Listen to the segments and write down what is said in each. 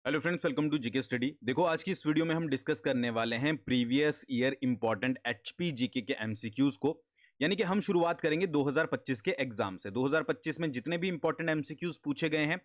Hello friends, welcome to GK study. देखो, आज की इस वीडियो में हम डिस्कस करने वाले हैं previous year important HP GK के एमसीक्यूज को। यानी कि हम शुरुआत करेंगे 2025 के एग्जाम से। 2025 में जितने भी इंपॉर्टेंट एमसीक्यूज पूछे गए हैं,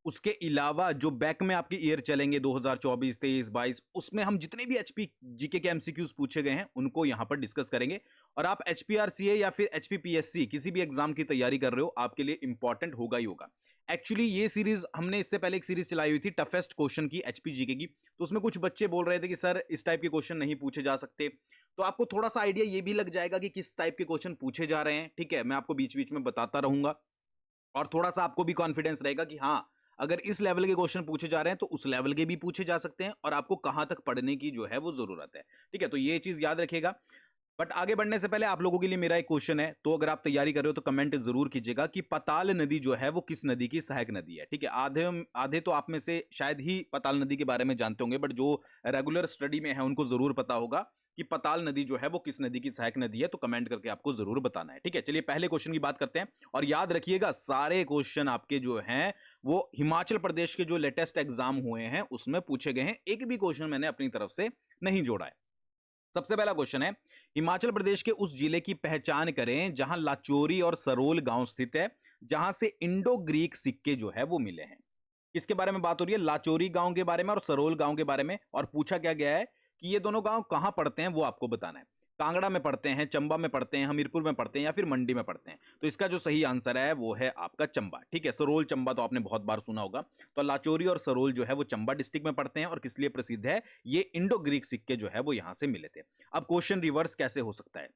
उसके अलावा जो बैक में आपके ईयर चलेंगे 2024, 23, 22, उसमें हम जितने भी एचपी जीके के एमसीक्यूज पूछे गए हैं उनको यहां पर डिस्कस करेंगे। और आप एचपीआरसीए या फिर एचपीपीएससी किसी भी एग्जाम की तैयारी कर रहे हो, आपके लिए इंपॉर्टेंट होगा ही होगा। एक्चुअली ये सीरीज हमने इससे पहले एक सीरीज चलाई हुई थी टफेस्ट क्वेश्चन की, एचपी जीके की। तो उसमें कुछ बच्चे बोल रहे थे कि सर इस टाइप के क्वेश्चन नहीं पूछे जा सकते। तो आपको थोड़ा सा आइडिया ये भी लग जाएगा कि किस टाइप के क्वेश्चन पूछे जा रहे हैं। ठीक है, मैं आपको बीच बीच में बताता रहूंगा और थोड़ा सा आपको भी कॉन्फिडेंस रहेगा कि हाँ, अगर इस लेवल के क्वेश्चन पूछे जा रहे हैं तो उस लेवल के भी पूछे जा सकते हैं और आपको कहां तक पढ़ने की जो है वो जरूरत है। ठीक है, तो ये चीज याद रखिएगा। बट आगे बढ़ने से पहले आप लोगों के लिए मेरा एक क्वेश्चन है, तो अगर आप तैयारी कर रहे हो तो कमेंट जरूर कीजिएगा कि पताल नदी जो है वो किस नदी की सहायक नदी है। ठीक है, आधे आधे तो आप में से शायद ही पताल नदी के बारे में जानते होंगे, बट जो रेगुलर स्टडी में है उनको जरूर पता होगा कि पताल नदी जो है वो किस नदी की सहायक नदी है। तो कमेंट करके आपको जरूर बताना है। ठीक है, चलिए पहले क्वेश्चन की बात करते हैं। और याद रखिएगा, सारे क्वेश्चन आपके जो हैं वो हिमाचल प्रदेश के जो लेटेस्ट एग्जाम हुए हैं उसमें पूछे गए हैं। एक भी क्वेश्चन मैंने अपनी तरफ से नहीं जोड़ा है। सबसे पहला क्वेश्चन है, हिमाचल प्रदेश के उस जिले की पहचान करें जहां लाचोरी और सरोल गांव स्थित है, जहां से इंडो ग्रीक सिक्के जो है वो मिले हैं। किसके बारे में बात हो रही है? लाचोरी गांव के बारे में और सरोल गांव के बारे में। और पूछा क्या गया है कि ये दोनों गांव कहां पड़ते हैं वो आपको बताना है। कांगड़ा में पड़ते हैं, चंबा में पड़ते हैं, हमीरपुर में पड़ते हैं या फिर मंडी में पड़ते हैं। तो इसका जो सही आंसर है वो है आपका चंबा। ठीक है, सरोल चंबा तो आपने बहुत बार सुना होगा। तो लाचोरी और सरोल जो है वो चंबा डिस्ट्रिक्ट में पड़ते हैं और किस लिए प्रसिद्ध है? ये इंडो ग्रीक सिक्के जो है वो यहां से मिले थे। अब क्वेश्चन रिवर्स कैसे हो सकता है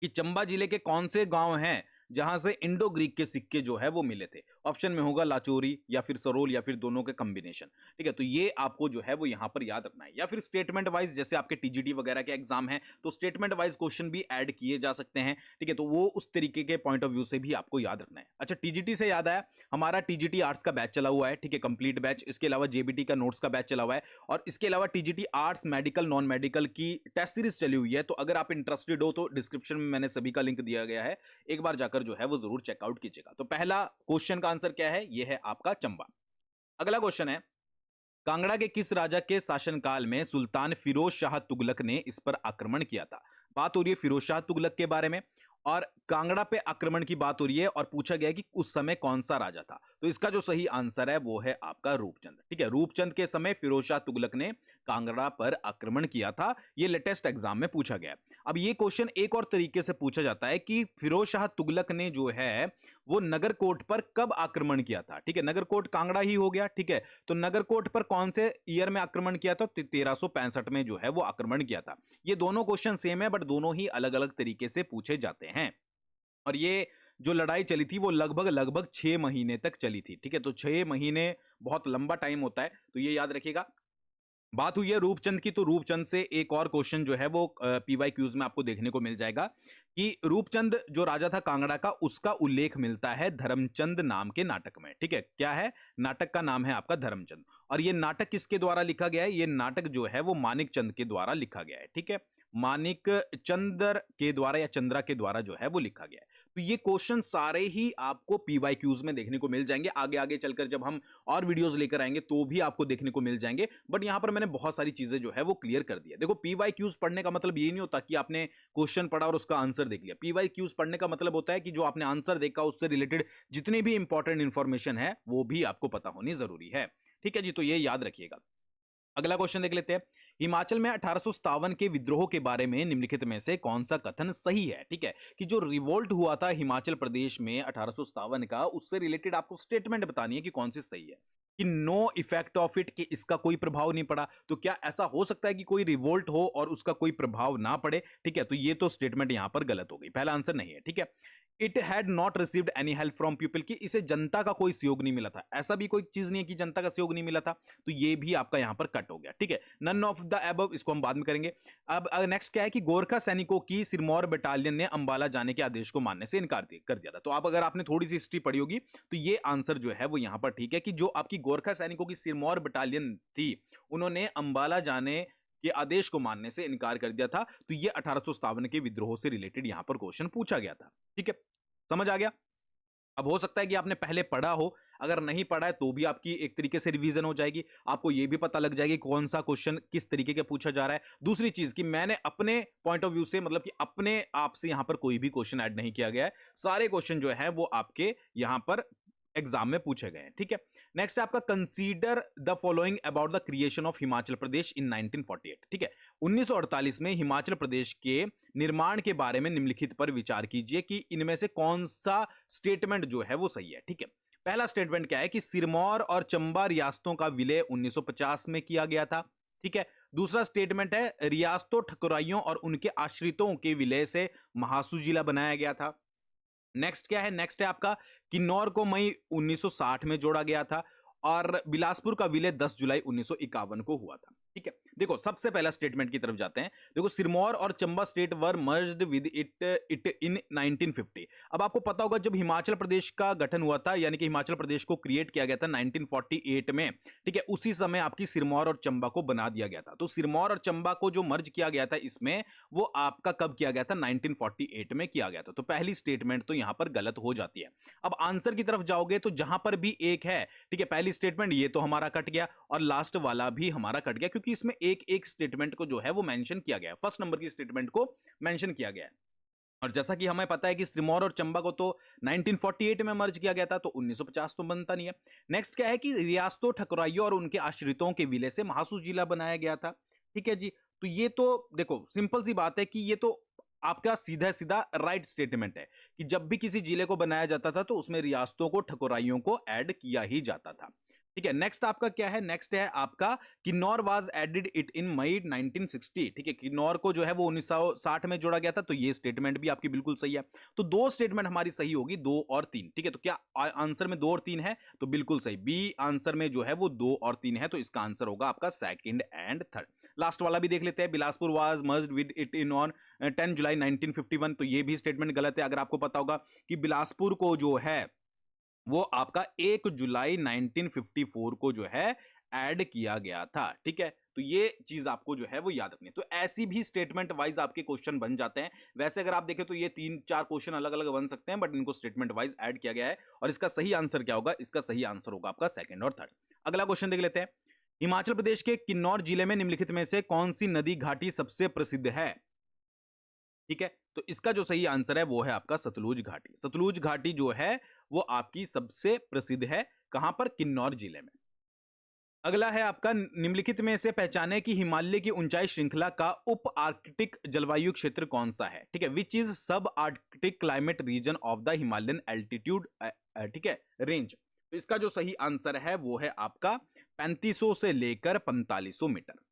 कि चंबा जिले के कौन से गांव हैं जहां से इंडो ग्रीक के सिक्के जो है वो मिले थे? ऑप्शन में होगा लाचोरी या फिर सरोल या फिर दोनों के कॉम्बिनेशन। ठीक है, तो ये आपको जो है वो यहां पर याद रखना है। या फिर स्टेटमेंट वाइज, जैसे आपके टीजीटी वगैरह के एग्जाम है तो स्टेटमेंट वाइज क्वेश्चन भी ऐड किए जा सकते हैं। ठीक है, तो वो उस तरीके के पॉइंट ऑफ व्यू से भी आपको याद रखना है। अच्छा, टीजीटी से याद आया, हमारा टीजीटी आर्ट्स का बैच चला हुआ है। ठीक है, कंप्लीट बैच। इसके अलावा जेबीटी का नोट्स का बैच चला हुआ है और इसके अलावा TGT arts, medical, non medical की टेस्ट सीरीज चली हुई है। तो अगर आप इंटरेस्टेड हो तो डिस्क्रिप्शन में मैंने सभी का लिंक दिया गया है, एक बार जाकर जो है वो जरूर चेकआउट कीजिएगा। तो पहला क्वेश्चन का आंसर क्या है? ये है आपका चंबा। अगला क्वेश्चन है, कांगड़ा के किस राजा के शासनकाल में सुल्तान फिरोज शाह तुगलक ने इस पर आक्रमण किया था? बात हो रही है फिरोज शाह तुगलक के बारे में और कांगड़ा पे आक्रमण की बात हो रही है और पूछा गया है कि उस समय कौन सा राजा था। तो इसका जो सही आंसर है वो है आपका रूपचंद। ठीक है, रूपचंद के समय फिरोज शाह तुगलक ने कांगड़ा पर आक्रमण किया था। ये लेटेस्ट एग्जाम में पूछा गया है। अब ये क्वेश्चन एक और तरीके से पूछा जाता है कि फिरोज शाह तुगलक ने जो है वो नगरकोट पर कब आक्रमण किया था। ठीक है, नगरकोट कांगड़ा ही हो गया। ठीक है, तो नगरकोट पर कौन से ईयर में आक्रमण किया था? 1365 में जो है वो आक्रमण किया था। ये दोनों क्वेश्चन सेम है बट दोनों ही अलग अलग तरीके से पूछे जाते हैं। और ये जो लड़ाई चली थी वो लगभग लगभग 6 महीने तक चली थी। ठीक है, तो 6 महीने बहुत लंबा टाइम होता है, तो ये याद रखिएगा। बात हुई है रूपचंद की, तो रूपचंद से एक और क्वेश्चन जो है वो पीवाई क्यूज में आपको देखने को मिल जाएगा कि रूपचंद जो राजा था कांगड़ा का, उसका उल्लेख मिलता है धर्मचंद नाम के नाटक में। ठीक है, क्या है? नाटक का नाम है आपका धर्मचंद। और ये नाटक किसके द्वारा लिखा गया है? ये नाटक जो है वो मानिक चंद के द्वारा लिखा गया है। ठीक है, मानिक चंद्र के द्वारा या चंद्रा के द्वारा जो है वो लिखा गया है। तो ये क्वेश्चन सारे ही आपको पीवाई क्यूज में देखने को मिल जाएंगे। आगे आगे चलकर जब हम और वीडियोस लेकर आएंगे तो भी आपको देखने को मिल जाएंगे, बट यहां पर मैंने बहुत सारी चीजें जो है वो क्लियर कर दिया। देखो, पीवाई क्यूज पढ़ने का मतलब ये नहीं होता कि आपने क्वेश्चन पढ़ा और उसका आंसर देख लिया। पीवाई क्यूज पढ़ने का मतलब होता है कि जो आपने आंसर देखा उससे रिलेटेड जितनी भी इंपॉर्टेंट इंफॉर्मेशन है वो भी आपको पता होनी जरूरी है। ठीक है जी, तो ये याद रखिएगा। अगला क्वेश्चन देख लेते हैं। हिमाचल में 1857 के विद्रोह के बारे में निम्नलिखित में से कौन सा कथन सही है? ठीक है, कि जो रिवोल्ट हुआ था हिमाचल प्रदेश में 1857 का, उससे रिलेटेड आपको स्टेटमेंट बतानी है कि कौन सी सही है। कि नो इफेक्ट ऑफ इट, कि इसका कोई प्रभाव नहीं पड़ा। तो क्या ऐसा हो सकता है कि कोई रिवोल्ट हो और उसका कोई प्रभाव ना पड़े? ठीक है, तो ये तो स्टेटमेंट यहां पर गलत हो गई, पहला आंसर नहीं है। ठीक है, it had not received any help from people, कि इसे जनता का कोई सहयोग नहीं मिला था। ऐसा भी कोई चीज नहीं है कि जनता का सहयोग नहीं मिला था, तो ये भी आपका यहां पर कट हो गया। ठीक है, नन ऑफ द अबव, इसको हम बाद में करेंगे। अब नेक्स्ट क्या है कि गोरखा सैनिकों की सिरमौर बटालियन ने अंबाला जाने के आदेश को मानने से इनकार कर दिया था। तो आप अगर आपने थोड़ी सी हिस्ट्री पढ़ी होगी तो ये आंसर जो है वो यहां पर ठीक है कि जो आपकी गोरखा सैनिकों की सिरमौर बटालियन थी, उन्होंने अंबाला जाने के आदेश को मानने से इनकार कर दिया था। तो ये 1857 के विद्रोह से रिलेटेड यहां पर क्वेश्चन पूछा गया था। ठीक है, समझ आ गया? अब हो सकता है कि आपने पहले पढ़ा हो, अगर नहीं पढ़ा है तो भी आपकी एक तरीके से रिवीजन हो जाएगी, आपको ये भी पता लग जाएगी कौन सा क्वेश्चन किस तरीके का पूछा जा रहा है। दूसरी चीज कि मैंने अपने पॉइंट ऑफ व्यू से मतलब कि अपने आप से यहां पर कोई भी क्वेश्चन ऐड नहीं किया गया है, सारे क्वेश्चन जो है वो आपके यहां पर एग्जाम में पूछे गए हैं, ठीक है। नेक्स्ट आपका consider the following about the creation of Himachal Pradesh in 1948, ठीक है। 1948 में हिमाचल प्रदेश के निर्माण के बारे में निम्नलिखित पर विचार कीजिए कि इनमें से कौन सा स्टेटमेंट जो है वो सही है, ठीक है। पहला स्टेटमेंट क्या है कि सिरमौर और चंबा रियासतों का विलय 1950 में किया गया था, ठीक है। दूसरा स्टेटमेंट है रियासतों ठकुराइयों और उनके आश्रितों के विलय से महासू जिला बनाया गया था। नेक्स्ट क्या है, नेक्स्ट है आपका किन्नौर को मई 1960 में जोड़ा गया था और बिलासपुर का विलय 10 जुलाई 1951 को हुआ था, ठीक है। देखो सबसे पहला स्टेटमेंट की तरफ जाते हैं। देखो सिरमौर और Chamba state were merged with it in 1950। अब आपको पता होगा जब हिमाचल प्रदेश का गठन हुआ था, यानी कि हिमाचल प्रदेश को क्रिएट किया गया था 1948 में, ठीक है, उसी समय आपकी सिरमौर और चंबा को बना दिया गया था। तो सिरमौर और चंबा को जो मर्ज किया गया था इसमें, वो आपका कब किया गया था, 1948 में किया गया था। तो पहली स्टेटमेंट तो यहां पर गलत हो जाती है। अब आंसर की तरफ जाओगे तो जहां पर भी एक है, ठीक है, पहली स्टेटमेंट ये तो हमारा कट गया और लास्ट वाला भी हमारा कट गया, क्योंकि इसमें एक एक स्टेटमेंट को जो है वो मेंशन किया गया है, फर्स्ट नंबर की स्टेटमेंट को मेंशन किया गया है। और जैसा कि हमें पता है कि सिरमौर और चंबा को तो 1948 में मर्ज किया गया था, तो 1950 तो बनता नहीं है। नेक्स्ट क्या है कि रियासतों ठकुराइयों और उनके आश्रितों के विलय से महासू जिला बनाया गया था, ठीक है जी। तो ये तो देखो सिंपल सी बात है कि ये तो आपका सीधा सीधा राइट स्टेटमेंट है कि जब भी किसी जिले को बनाया जाता था तो उसमें रियासतों को ठकुराइयों को ऐड किया ही जाता था, ठीक है। नेक्स्ट आपका क्या है, नेक्स्ट है आपका Kinnaur was added it in May 1960, ठीक है, किन्नौर को जो है वो 1960 में जोड़ा गया था। तो ये स्टेटमेंट भी आपकी बिल्कुल सही है। तो दो स्टेटमेंट हमारी सही होगी, 2 और 3, ठीक है। तो क्या आंसर में 2 और 3 है, तो बिल्कुल सही, बी आंसर में जो है वो 2 और 3 है, तो इसका आंसर होगा आपका सेकंड एंड थर्ड। लास्ट वाला भी देख लेते हैं, Bilaspur was merged with it in on 10 जुलाई 1951, तो ये भी स्टेटमेंट गलत है। अगर आपको पता होगा कि बिलासपुर को जो है वो आपका 1 जुलाई 1954 को जो है ऐड किया गया था, ठीक है। तो ये चीज आपको जो है वो याद रखनी है। तो ऐसी भी स्टेटमेंट वाइज आपके क्वेश्चन बन जाते हैं। वैसे अगर आप देखें तो ये 3-4 क्वेश्चन अलग अलग बन सकते हैं, बट इनको स्टेटमेंट वाइज ऐड किया गया है। और इसका सही आंसर क्या होगा, इसका सही आंसर होगा आपका सेकंड और थर्ड। अगला क्वेश्चन देख लेते हैं। हिमाचल प्रदेश के किन्नौर जिले में निम्नलिखित में से कौन सी नदी घाटी सबसे प्रसिद्ध है, ठीक है। तो इसका जो सही आंसर है वो है आपका सतलुज घाटी। सतलुज घाटी जो है वो आपकी सबसे प्रसिद्ध है, कहां पर, किन्नौर जिले में। अगला है आपका निम्नलिखित में से पहचाने कि हिमालय की ऊंचाई श्रृंखला का उप आर्कटिक जलवायु क्षेत्र कौन सा है, ठीक है। विच इज सब Arctic climate reason of the Himalayan altitude, ठीक है, रेंज। तो इसका जो सही आंसर है वो है आपका 3500 से लेकर 4500 मीटर।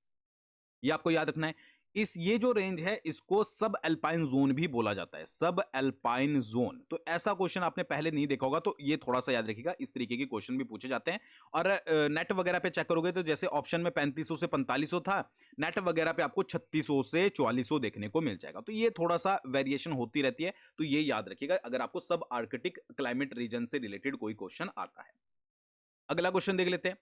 ये आपको याद रखना है। इस ये जो रेंज है इसको सब एल्पाइन जोन भी बोला जाता है, सब एल्पाइन जोन। तो ऐसा क्वेश्चन आपने पहले नहीं देखा होगा, तो ये थोड़ा सा याद रखिएगा, इस तरीके के क्वेश्चन भी पूछे जाते हैं। और नेट वगैरह पे चेक करोगे तो जैसे ऑप्शन में 3500 से 4500 था, नेट वगैरह पे आपको 3600 से 4400 देखने को मिल जाएगा। तो ये थोड़ा सा वेरिएशन होती रहती है, तो ये याद रखिएगा अगर आपको सब आर्कटिक क्लाइमेट रीजन से रिलेटेड कोई क्वेश्चन आता है। अगला क्वेश्चन देख लेते हैं।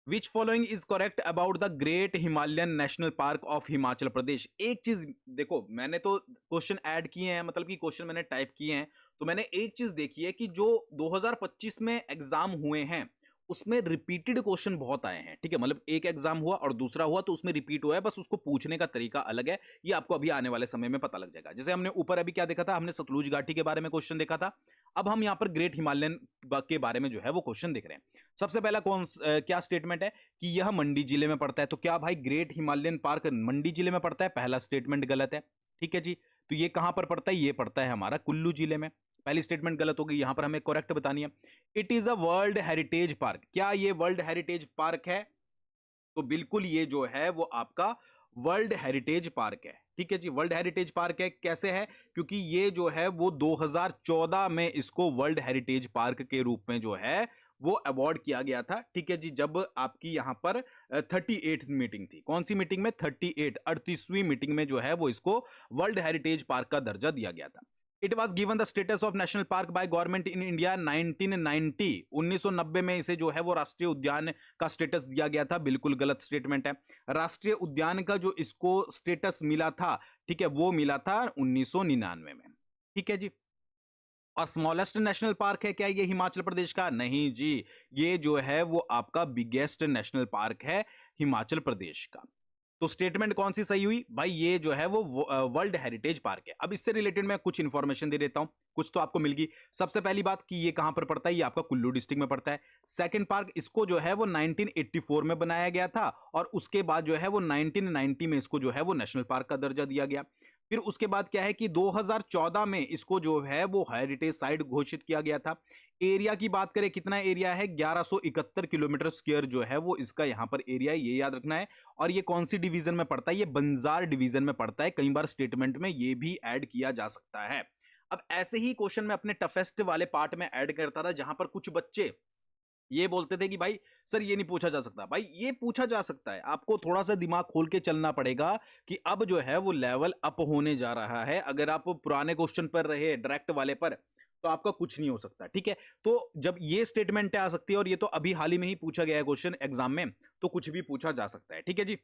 Which following is correct about the great Himalayan national park of Himachal Pradesh. एक चीज देखो, मैंने तो क्वेश्चन ऐड किए हैं, मतलब कि क्वेश्चन मैंने टाइप किए हैं, तो मैंने एक चीज देखी है कि जो 2025 में एग्जाम हुए हैं उसमें रिपीटेड क्वेश्चन बहुत आए हैं, ठीक है। मतलब एक एग्जाम हुआ और दूसरा हुआ तो उसमें रिपीट हुआ है, बस उसको पूछने का तरीका अलग है। ये आपको अभी आने वाले समय में पता लग जाएगा। जैसे हमने ऊपर अभी क्या देखा था, हमने सतलुज घाटी के बारे में क्वेश्चन देखा था। अब हम यहाँ पर ग्रेट हिमालयन के बारे में जो है वो क्वेश्चन देख रहे हैं। सबसे पहला क्या स्टेटमेंट है कि यह मंडी जिले में पड़ता है। तो क्या भाई ग्रेट हिमालयन पार्क मंडी जिले में पड़ता है? पहला स्टेटमेंट गलत है, ठीक है जी। तो ये कहां पर पड़ता है? ये पड़ता है हमारा कुल्लू जिले में। पहली स्टेटमेंट गलत होगी, यहां पर हमें करेक्ट बतानी है। It is a world heritage park. क्या ये वर्ल्ड हेरिटेज पार्क है? तो बिल्कुल ये जो है वो आपका वर्ल्ड हेरिटेज पार्क है, ठीक है जी। वर्ल्ड हेरिटेज पार्क है, कैसे है? क्योंकि ये जो है वो 2014 में इसको वर्ल्ड हेरिटेज पार्क के रूप में जो है वो अवार्ड किया गया था, ठीक है जी। जब आपकी यहां पर 38 मीटिंग थी। कौन सी मीटिंग में? 38वीं मीटिंग में जो है वो इसको वर्ल्ड हेरिटेज पार्क का दर्जा दिया गया था। It was given the status of national park by government in India 1990। 1990 में इसे जो है वो राष्ट्रीय उद्यान का स्टेटस दिया गया था। बिल्कुल गलत स्टेटमेंट है। राष्ट्रीय उद्यान का जो इसको स्टेटस मिला था, ठीक है, वो मिला था 1999 में, ठीक है जी। और स्मॉलेस्ट नेशनल पार्क है क्या ये हिमाचल प्रदेश का? नहीं जी, ये जो है वो आपका बिगेस्ट नेशनल पार्क है हिमाचल प्रदेश का। तो स्टेटमेंट कौन सी सही हुई भाई? ये जो है वो वर्ल्ड हेरिटेज पार्क है। अब इससे रिलेटेड मैं कुछ इंफॉर्मेशन दे देता हूं, कुछ तो आपको मिल गई। सबसे पहली बात कि ये कहां पर पड़ता है, ये आपका कुल्लू डिस्ट्रिक्ट में पड़ता है। सेकंड पार्क, इसको जो है वो 1984 में बनाया गया था और उसके बाद जो है वो 1990 में इसको जो है वो नेशनल पार्क का दर्जा दिया गया। फिर उसके बाद क्या है कि 2014 में इसको जो है वो हेरिटेज साइट घोषित किया गया था। एरिया की बात करें, कितना एरिया है? 1171 किलोमीटर स्क्वायर जो है वो इसका यहां पर एरिया है, ये याद रखना है। और ये कौन सी डिवीजन में पड़ता है? ये बंजार डिवीजन में पड़ता है। कई बार स्टेटमेंट में ये भी ऐड किया जा सकता है। अब ऐसे ही क्वेश्चन में अपने टफेस्ट वाले पार्ट में ऐड करता था, जहां पर कुछ बच्चे ये बोलते थे कि भाई सर ये नहीं पूछा जा सकता। भाई ये पूछा जा सकता है, आपको थोड़ा सा दिमाग खोल के चलना पड़ेगा कि अब जो है वो लेवल अप होने जा रहा है। अगर आप पुराने क्वेश्चन पर रहे डायरेक्ट वाले पर, तो आपका कुछ नहीं हो सकता, ठीक है। तो जब ये स्टेटमेंट आ सकती है, और ये तो अभी हाल ही में ही पूछा गया है क्वेश्चन एग्जाम में, तो कुछ भी पूछा जा सकता है, ठीक है जी।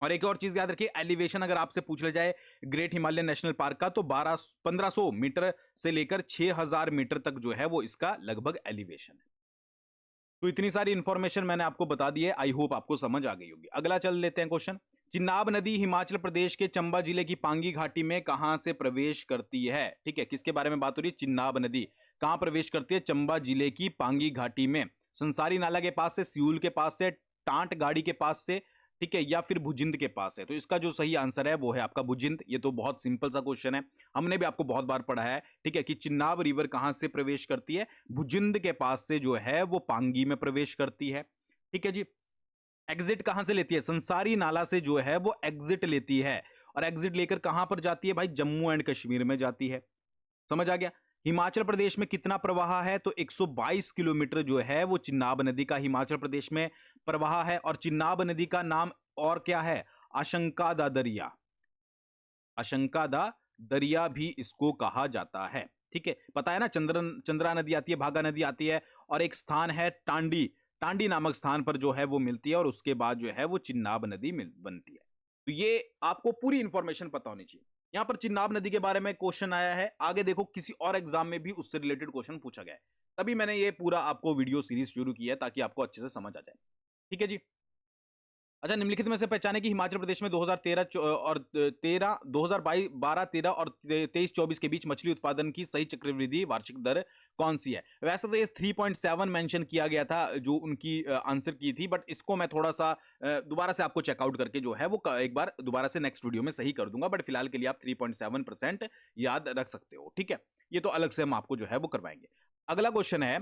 और एक और चीज याद रखिए, एलिवेशन अगर आपसे पूछ लिया जाए ग्रेट हिमालयन नेशनल पार्क का, तो 1500 मीटर से लेकर 6000 मीटर तक जो है वो इसका लगभग एलिवेशन है। तो इतनी सारी इंफॉर्मेशन मैंने आपको बता दी है, आई होप आपको समझ आ गई होगी। अगला चल लेते हैं क्वेश्चन। चिनाब नदी हिमाचल प्रदेश के चंबा जिले की पांगी घाटी में कहां से प्रवेश करती है? ठीक है, किसके बारे में बात हो रही है? चिनाब नदी कहां प्रवेश करती है? चंबा जिले की पांगी घाटी में, संसारी नाला के पास से, सियूल के पास से, टांट गाड़ी के पास से, ठीक है, या फिर भुजिंद के पास है। तो इसका जो सही आंसर है वो है आपका भुजिंद। ये तो बहुत सिंपल सा क्वेश्चन है, हमने भी आपको बहुत बार पढ़ा है, ठीक है, कि चिनाब रिवर कहां से प्रवेश करती है? भुजिंद के पास से जो है वो पांगी में प्रवेश करती है, ठीक है जी। एग्जिट कहां से लेती है? संसारी नाला से जो है वो एग्जिट लेती है, और एग्जिट लेकर कहां पर जाती है भाई? जम्मू एंड कश्मीर में जाती है। समझ आ गया? हिमाचल प्रदेश में कितना प्रवाह है? तो 122 किलोमीटर जो है वो चिनाब नदी का हिमाचल प्रदेश में प्रवाह है। और चिनाब नदी का नाम और क्या है? आशंकादा दरिया, आशंकादा दरिया भी इसको कहा जाता है, ठीक है। पता है ना, चंद्रा नदी आती है, भागा नदी आती है, और एक स्थान है टांडी, टांडी नामक स्थान पर जो है वो मिलती है, और उसके बाद जो है वो चिनाब नदी बनती है। तो ये आपको पूरी इंफॉर्मेशन पता होनी चाहिए। यहां पर चिनाब नदी के बारे में क्वेश्चन आया है, आगे देखो किसी और एग्जाम में भी उससे रिलेटेड क्वेश्चन पूछा गया है, तभी मैंने ये पूरा आपको वीडियो सीरीज शुरू की है, ताकि आपको अच्छे से समझ आ जाए, ठीक है जी। अच्छा, निम्नलिखित में से पहचाने कि हिमाचल प्रदेश में 2012-13 और 23-24 के बीच मछली उत्पादन की सही चक्रवृद्धि वार्षिक दर कौन सी है? वैसे तो ये 3.7 मेंशन किया गया था जो उनकी आंसर की थी, बट इसको मैं थोड़ा सा दोबारा से आपको चेकआउट करके जो है वो एक बार दोबारा से नेक्स्ट वीडियो में सही कर दूंगा, बट फिलहाल के लिए आप 3.7% याद रख सकते हो, ठीक है। ये तो अलग से हम आपको जो है वो करवाएंगे। अगला क्वेश्चन है,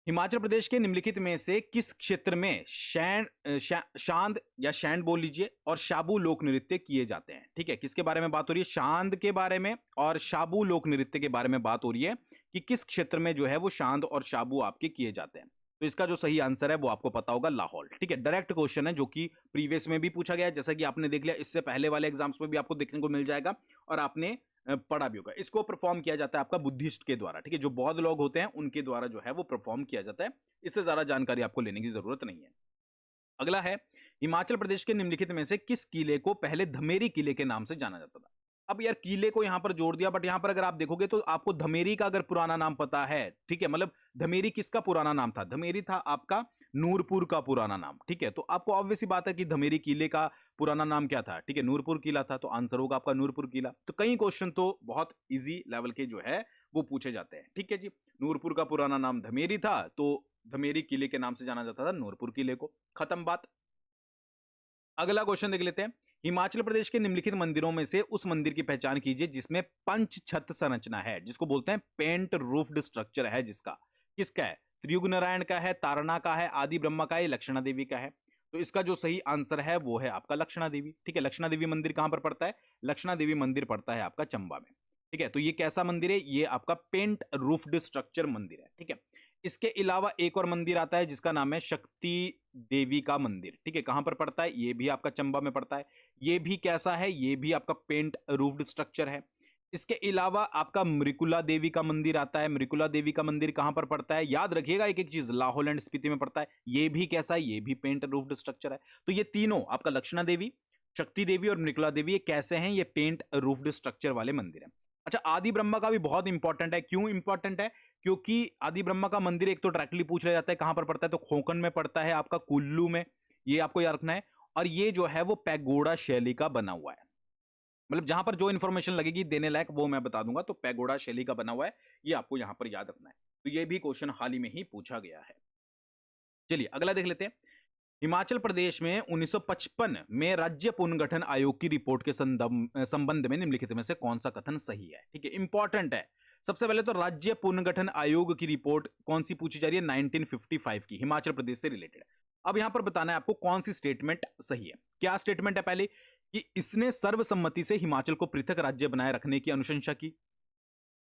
हिमाचल प्रदेश के निम्नलिखित में से किस क्षेत्र में शांद या शैंड बोल लीजिए और शाबू लोक नृत्य किए जाते हैं? ठीक है, किसके बारे में बात हो रही है? शांद के बारे में और शाबू लोक नृत्य के बारे में बात हो रही है, कि किस क्षेत्र में जो है वो शांद और शाबू आपके किए जाते हैं। तो इसका जो सही आंसर है वो आपको पता होगा, लाहौल, ठीक है। डायरेक्ट क्वेश्चन है जो कि प्रीवियस में भी पूछा गया है, जैसा कि आपने देख लिया, इससे पहले वाले एग्जाम्स में भी आपको देखने को मिल जाएगा, और आपने पढ़ा भी होगा। इसको परफॉर्म किया जाता है आपका बुद्धिस्ट के द्वारा, ठीक है, जो बौद्ध लोग होते हैं उनके द्वारा जो है वो परफॉर्म किया जाता है। इससे ज्यादा जानकारी आपको लेने की जरूरत नहीं है। अगला है, हिमाचल प्रदेश के निम्नलिखित में से किस किले को पहले धमेरी किले के नाम से जाना जाता था? अब यार किले को यहां पर जोड़ दिया, बट यहां पर अगर आप देखोगे तो आपको धमेरी का अगर पुराना नाम पता है, ठीक है, मतलब धमेरी किसका पुराना नाम था? धमेरी था आपका नूरपुर का पुराना नाम, ठीक है। तो आपको ऑब्वियस सी बात है कि धमेरी किले का पुराना नाम क्या था? ठीक है, नूरपुर किला था, तो आंसर होगा आपका नूरपुर किला। तो कई क्वेश्चन तो बहुत इजी लेवल के जो है वो पूछे जाते हैं, ठीक है जी। नूरपुर का पुराना नाम धमेरी था, तो धमेरी किले के नाम से जाना जाता था नूरपुर किले को, खत्म बात। अगला क्वेश्चन देख लेते हैं, हिमाचल प्रदेश के निम्नलिखित मंदिरों में से उस मंदिर की पहचान कीजिए जिसमें पंच छत संरचना है, जिसको बोलते हैं पेंट रूफ्ड स्ट्रक्चर है, जिसका किसका है? त्रियुग नारायण का है, तारणा का है, आदि ब्रह्मा का है, लक्षणा देवी का है। तो इसका जो सही आंसर है वो है आपका लक्षणा देवी, ठीक है। लक्षणा देवी मंदिर कहां पर पड़ता है? लक्षणा देवी मंदिर पड़ता है आपका चंबा में, ठीक है। तो ये कैसा मंदिर है? ये आपका पेंट रूफ्ड स्ट्रक्चर मंदिर है, ठीक है। इसके अलावा एक और मंदिर आता है जिसका नाम है शक्ति देवी का मंदिर, ठीक है। कहां पर पड़ता है? ये भी आपका चंबा में पड़ता है। ये भी कैसा है? ये भी आपका पेंट रूफ्ड स्ट्रक्चर है। इसके अलावा आपका मृकुला देवी का मंदिर आता है। मृकुला देवी का मंदिर कहां पर पड़ता है? याद रखिएगा एक एक चीज, लाहौल एंड स्पीति में पड़ता है। ये भी कैसा है? ये भी पेंट रूफ्ड स्ट्रक्चर है। तो ये तीनों आपका लक्षणा देवी, शक्ति देवी और मृकुला देवी, ये कैसे हैं? ये पेंट रूफ्ड स्ट्रक्चर वाले मंदिर है। अच्छा, आदि ब्रह्मा का भी बहुत इंपॉर्टेंट है। क्यों इंपॉर्टेंट है? क्योंकि आदि ब्रह्मा का मंदिर एक तो डायरेक्टली पूछ लिया जाता है कहां पर पड़ता है, तो खोखन में पड़ता है आपका, कुल्लू में, ये आपको याद रखना है। और ये जो है वो पैगोडा शैली का बना हुआ है। मतलब जहां पर जो इंफॉर्मेशन लगेगी देने लायक वो मैं बता दूंगा, तो पैगोडा शैली का बना हुआ है, ये आपको यहां पर याद रखना है। तो ये भी क्वेश्चन हाल ही में ही पूछा गया है। चलिए अगला देख लेते हैं। हिमाचल प्रदेश में 1955 में राज्य पुनर्गठन आयोग की रिपोर्ट के संबंध में निम्नलिखित में से कौन सा कथन सही है? ठीक है, इंपॉर्टेंट है। सबसे पहले तो राज्य पुनर्गठन आयोग की रिपोर्ट कौन सी पूछी जा रही है? 1955 की, हिमाचल प्रदेश से रिलेटेड। अब यहां पर बताना है आपको कौन सी स्टेटमेंट सही है। क्या स्टेटमेंट है? पहले कि इसने सर्वसम्मति से हिमाचल को पृथक राज्य बनाए रखने की अनुशंसा की,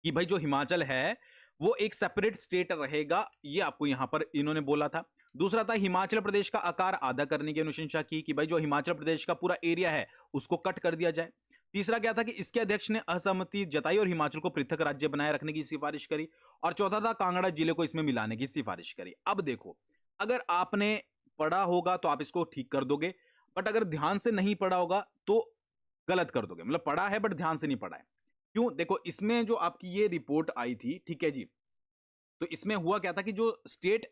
कि भाई जो हिमाचल है वो एक सेपरेट स्टेट रहेगा, ये आपको यहां पर इन्होंने बोला था। दूसरा था हिमाचल प्रदेश का आकार आधा करने की अनुशंसा की, कि भाई जो हिमाचल प्रदेश का पूरा एरिया है उसको कट कर दिया जाए। तीसरा क्या था कि इसके अध्यक्ष ने असहमति जताई और हिमाचल को पृथक राज्य बनाए रखने की सिफारिश करी। और चौथा था कांगड़ा जिले को इसमें मिलाने की सिफारिश करी। अब देखो, अगर आपने पढ़ा होगा तो आप इसको ठीक कर दोगे, बट अगर ध्यान से नहीं पढ़ा होगा तो गलत कर दोगे। मतलब पढ़ा है बट ध्यान से नहीं पढ़ा है। क्यों? देखो, इसमें जो आपकी ये रिपोर्ट आई थी, ठीक है जी, तो इसमें हुआ क्या था कि जो स्टेट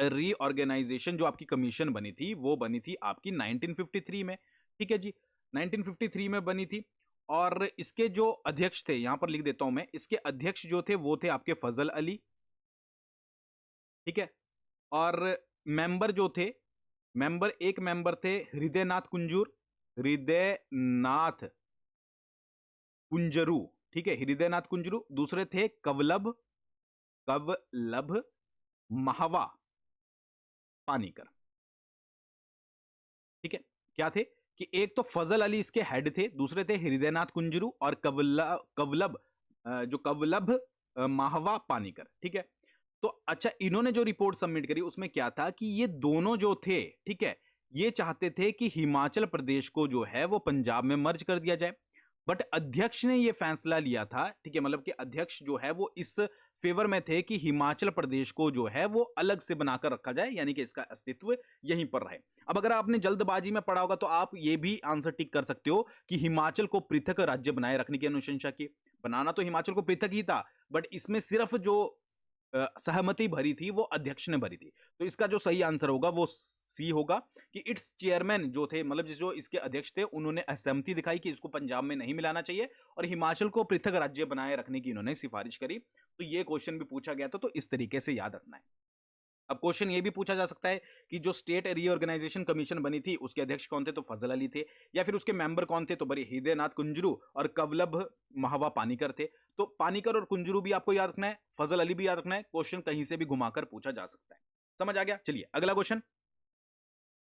रीऑर्गेनाइजेशन जो आपकी कमीशन बनी थी वो बनी थी आपकी 1953 में। ठीक है जी, 1953 में बनी थी। और इसके जो अध्यक्ष थे, यहां पर लिख देता हूं मैं, इसके अध्यक्ष जो थे वो थे आपके फजल अली। ठीक है, और मेंबर जो थे, एक मेंबर थे हृदयनाथ कुंजूर, हृदयनाथ कुंजरू। ठीक है, हृदयनाथ कुंजरू। दूसरे थे कवलब कवलभ महावा पानीकर। ठीक है, क्या थे कि एक तो फजल अली इसके हेड थे, दूसरे थे हृदयनाथ कुंजरू, और कवलभ महावा पानीकर। ठीक है, तो अच्छा, इन्होंने जो रिपोर्ट सबमिट करी उसमें क्या था कि ये दोनों जो थे, ठीक है, ये चाहते थे कि हिमाचल प्रदेश को जो है वो पंजाब में मर्ज कर दिया जाए। बट अध्यक्ष ने ये फैसला लिया था, ठीक है, मतलब कि अध्यक्ष जो है वो इस फेवर में थे कि हिमाचल प्रदेश को जो है वो अलग से बनाकर रखा जाए, यानी कि इसका अस्तित्व यहीं पर रहे। अब अगर आपने जल्दबाजी में पढ़ा होगा तो आप ये भी आंसर टिक कर सकते हो कि हिमाचल को पृथक राज्य बनाए रखने की अनुशंसा की। बनाना तो हिमाचल को पृथक ही था, बट इसमें सिर्फ जो सहमति भरी थी वो अध्यक्ष ने भरी थी। तो इसका जो सही आंसर होगा वो सी होगा कि इट्स चेयरमैन जो थे, मतलब जो इसके अध्यक्ष थे, उन्होंने असहमति दिखाई कि इसको पंजाब में नहीं मिलाना चाहिए और हिमाचल को पृथक राज्य बनाए रखने की इन्होंने सिफारिश करी। तो ये क्वेश्चन भी पूछा गया था, तो इस तरीके से याद रखना है। अब क्वेश्चन ये भी पूछा जा सकता है कि जो स्टेट रीऑर्गेनाइजेशन कमीशन बनी थी उसके अध्यक्ष कौन थे, तो फजल अली थे, या फिर उसके मेंबर कौन थे, तो बड़े हृदयनाथ कुंजरू और कवलभ महावा पानीकर थे। तो पानीकर और कुंजरू भी आपको याद रखना है, फजल अली भी याद रखना है। क्वेश्चन कहीं से भी घुमाकर पूछा जा सकता है। समझ आ गया? चलिए अगला क्वेश्चन।